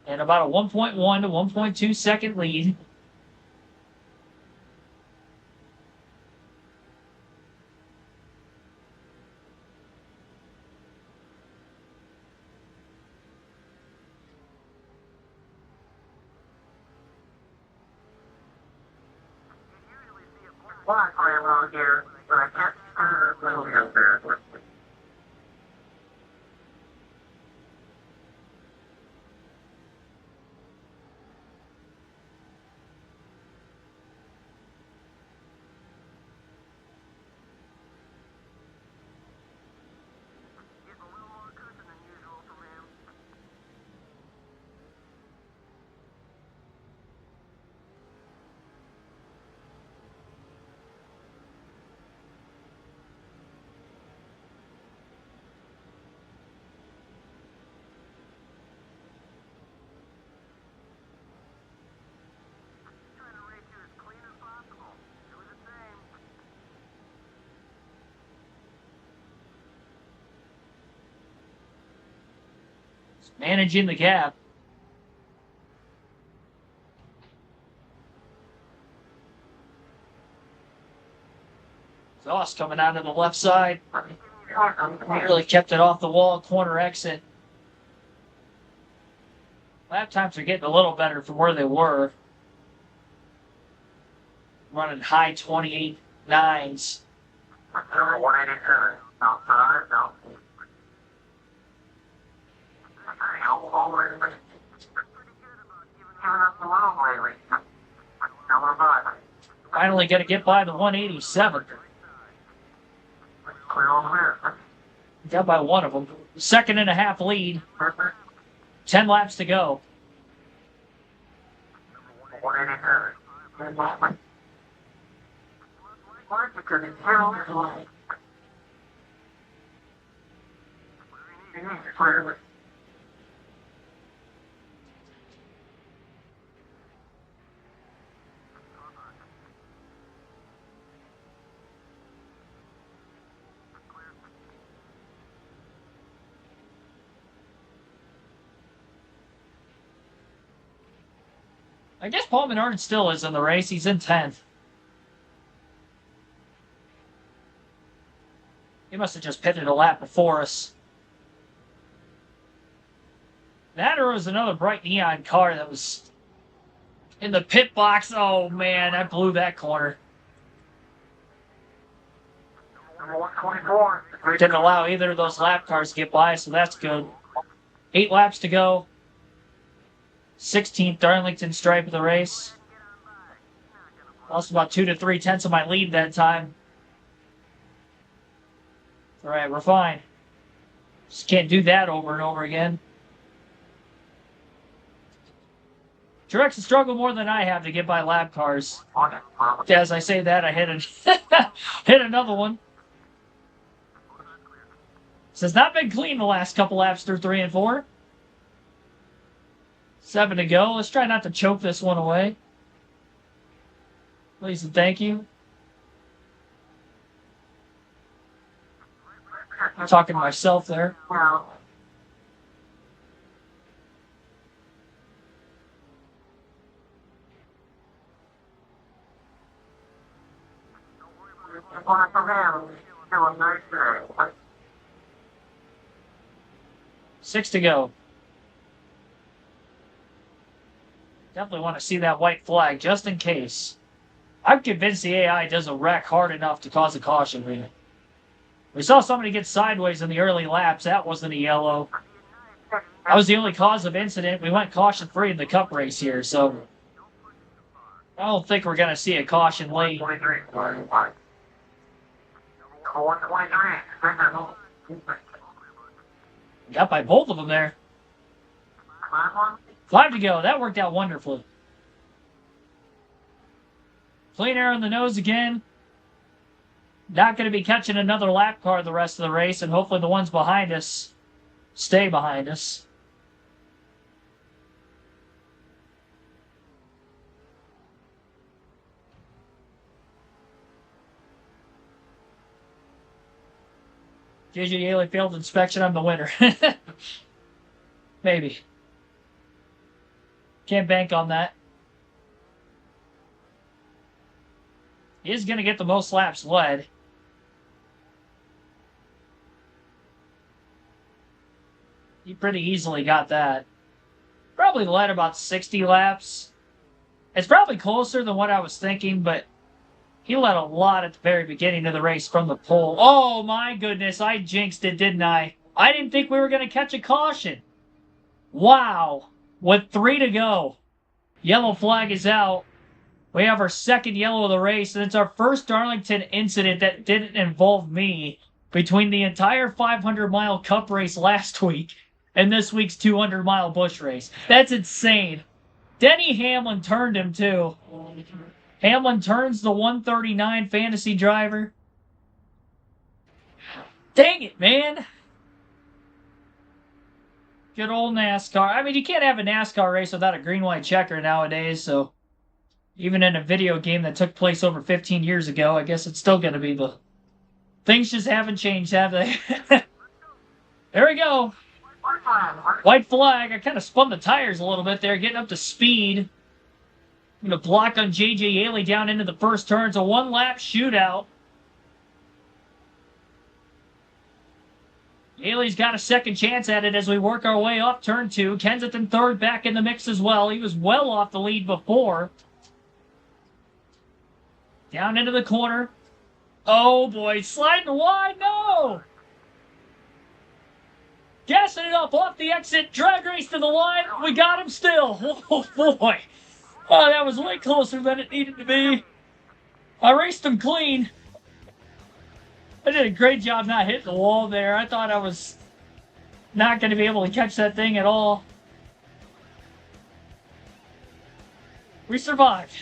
And about a 1.1 to 1.2 second lead.
Black around here, but I can't see the movie up there.
Managing the gap. Goss coming out of the left side. Really kept it off the wall, corner exit. Lap times are getting a little better from where they were. Running high 28 nines.
187 outside, no.
Finally going to get by the 187. Got by one of them. Second and a half lead. 10 laps to go.
187.
I guess Paul Menard still is in the race. He's in 10th. He must have just pitted a lap before us. That or was another bright neon car that was in the pit box. Oh, man, I blew that corner.
Number 124.
Didn't allow either of those lap cars to get by, so that's good. 8 laps to go. 16th Darlington stripe of the race. Lost about 2 to 3 tenths of my lead that time. All right, we're fine. Just can't do that over and over again. Truex has struggled more than I have to get by lap cars. As I say that, I hit another one. This has not been clean the last couple laps through 3 and 4. 7 to go. Let's try not to choke this one away. Please and thank you. I'm talking to myself there. Six to go. Definitely want to see that white flag, just in case. I'm convinced the AI doesn't wreck hard enough to cause a caution here. We saw somebody get sideways in the early laps. That wasn't a yellow. That was the only cause of incident. We went caution-free in the cup race here, so I don't think we're going to see a caution late.
123.
Got by both of them there.
Last one?
5 to go. That worked out wonderfully. Clean air on the nose again. Not going to be catching another lap car the rest of the race, and hopefully the ones behind us stay behind us. JJ Yaley failed inspection. I'm the winner. Maybe. Can't bank on that. He is going to get the most laps led. He pretty easily got that. Probably led about 60 laps. It's probably closer than what I was thinking, but he led a lot at the very beginning of the race from the pole. Oh, my goodness. I jinxed it, didn't I? I didn't think we were going to catch a caution. Wow. With 3 to go. Yellow flag is out. We have our second yellow of the race, and it's our first Darlington incident that didn't involve me between the entire 500-mile Cup race last week and this week's 200-mile Busch race. That's insane. Denny Hamlin turned him, too. Hamlin turns the 139 fantasy driver. Dang it, man. Good old NASCAR. I mean, you can't have a NASCAR race without a green-white checker nowadays, so even in a video game that took place over 15 years ago, I guess it's still going to be the... Things just haven't changed, have they? There we go. White flag. I kind of spun the tires a little bit there, getting up to speed. I'm going to block on JJ Yaley down into the first turn. It's a one-lap shootout. Yaley's got a second chance at it as we work our way off turn 2. Kensington third back in the mix as well. He was well off the lead before. Down into the corner. Oh, boy. Sliding wide. No! Gassing it up off the exit. Drag race to the line. We got him still. Oh, boy. Oh, that was way closer than it needed to be. I raced him clean. I did a great job not hitting the wall there. I thought I was not going to be able to catch that thing at all. We survived.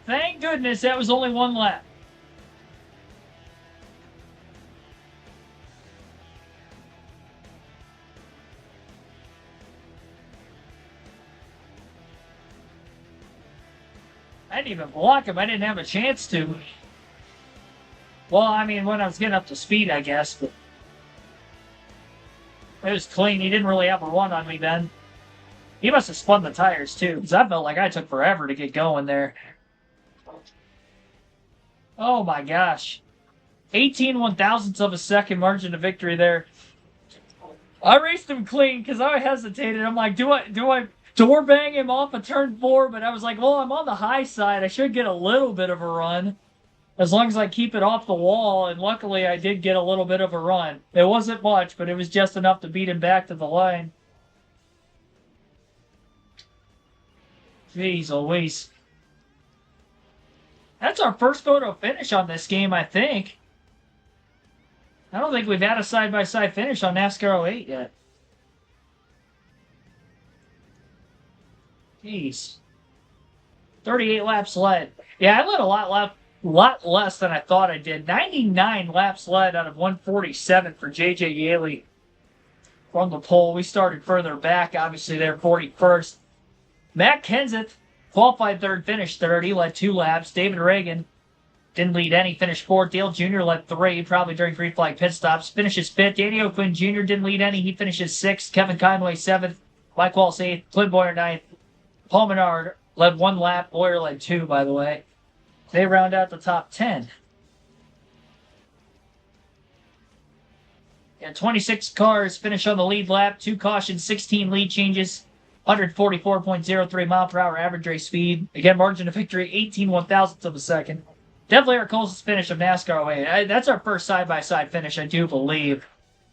Thank goodness that was only one lap. I didn't even block him. I didn't have a chance to. Well, I mean, when I was getting up to speed, I guess. But it was clean. He didn't really have a run on me then. He must have spun the tires, too, because I felt like I took forever to get going there. Oh, my gosh. 18 one-thousandths of a second margin of victory there. I raced him clean because I hesitated. I'm like, do I door bang him off of turn 4? But I was like, well, I'm on the high side. I should get a little bit of a run as long as I keep it off the wall. And luckily, I did get a little bit of a run. It wasn't much, but it was just enough to beat him back to the line. Jeez Louise. That's our first photo finish on this game, I think. I don't think we've had a side-by-side finish on NASCAR 08 yet. Jeez. 38 laps led. Yeah, I led a lot less than I thought I did. 99 laps led out of 147 for JJ Yaley from the pole. We started further back, obviously they're 41st. Matt Kenseth qualified third, finished third. He led 2 laps. David Reagan didn't lead any, finished 4th. Dale Jr. led 3, probably during green flag pit stops. Finishes 5th. Danny O'Quinn Jr. didn't lead any. He finishes 6th. Kevin Conway 7th. Mike Wallace 8th. Clint Boyer 9th. Paul Menard led 1 lap. Boyer led 2, by the way. They round out the top 10. Yeah, 26 cars finish on the lead lap. 2 cautions, 16 lead changes. 144.03 mile per hour average race speed. Again, margin of victory, 18 one-thousandths of a second. Definitely our closest finish of NASCAR away. That's our first side-by-side finish, I do believe.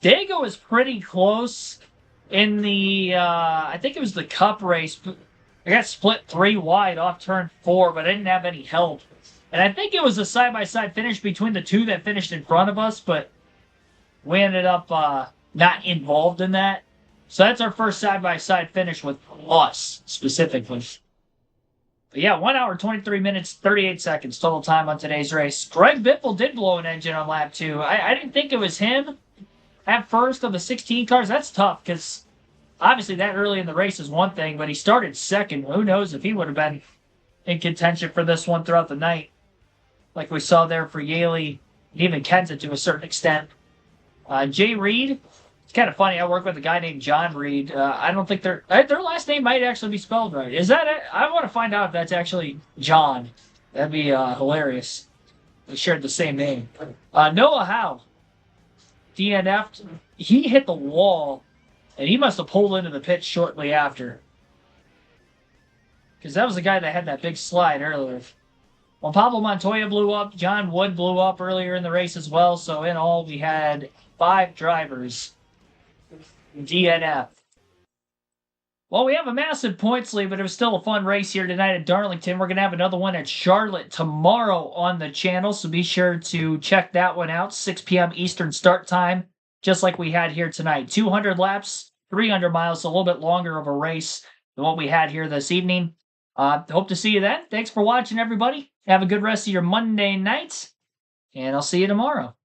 Dago was pretty close in the, I think it was the Cup race. I got split 3 wide off turn 4, but I didn't have any help. And I think it was a side-by-side finish between the 2 that finished in front of us, but We ended up not involved in that. So that's our first side-by-side finish with us, specifically. But yeah, 1 hour, 23 minutes, 38 seconds total time on today's race. Greg Biffle did blow an engine on lap 2. I didn't think it was him at first of the 16 cars. That's tough because obviously that early in the race is one thing, but he started second. Who knows if he would have been in contention for this one throughout the night, like we saw there for Yaley and even Kenza to a certain extent. Jay Reed, it's kind of funny. I work with a guy named John Reed. I don't think their last name might actually be spelled right. Is that it? I want to find out if that's actually John. That'd be hilarious. We shared the same name. Noah Howe, DNF'd. He hit the wall, and he must have pulled into the pit shortly after. Because that was the guy that had that big slide earlier. Well, Pablo Montoya blew up. John Wood blew up earlier in the race as well. So in all, we had 5 drivers DNF. Well, we have a massive points lead, but it was still a fun race here tonight at Darlington. We're going to have another one at Charlotte tomorrow on the channel, so be sure to check that one out. 6 p.m. Eastern start time, just like we had here tonight. 200 laps, 300 miles, a little bit longer of a race than what we had here this evening. Hope to see you then. Thanks for watching, everybody. Have a good rest of your Monday night, and I'll see you tomorrow.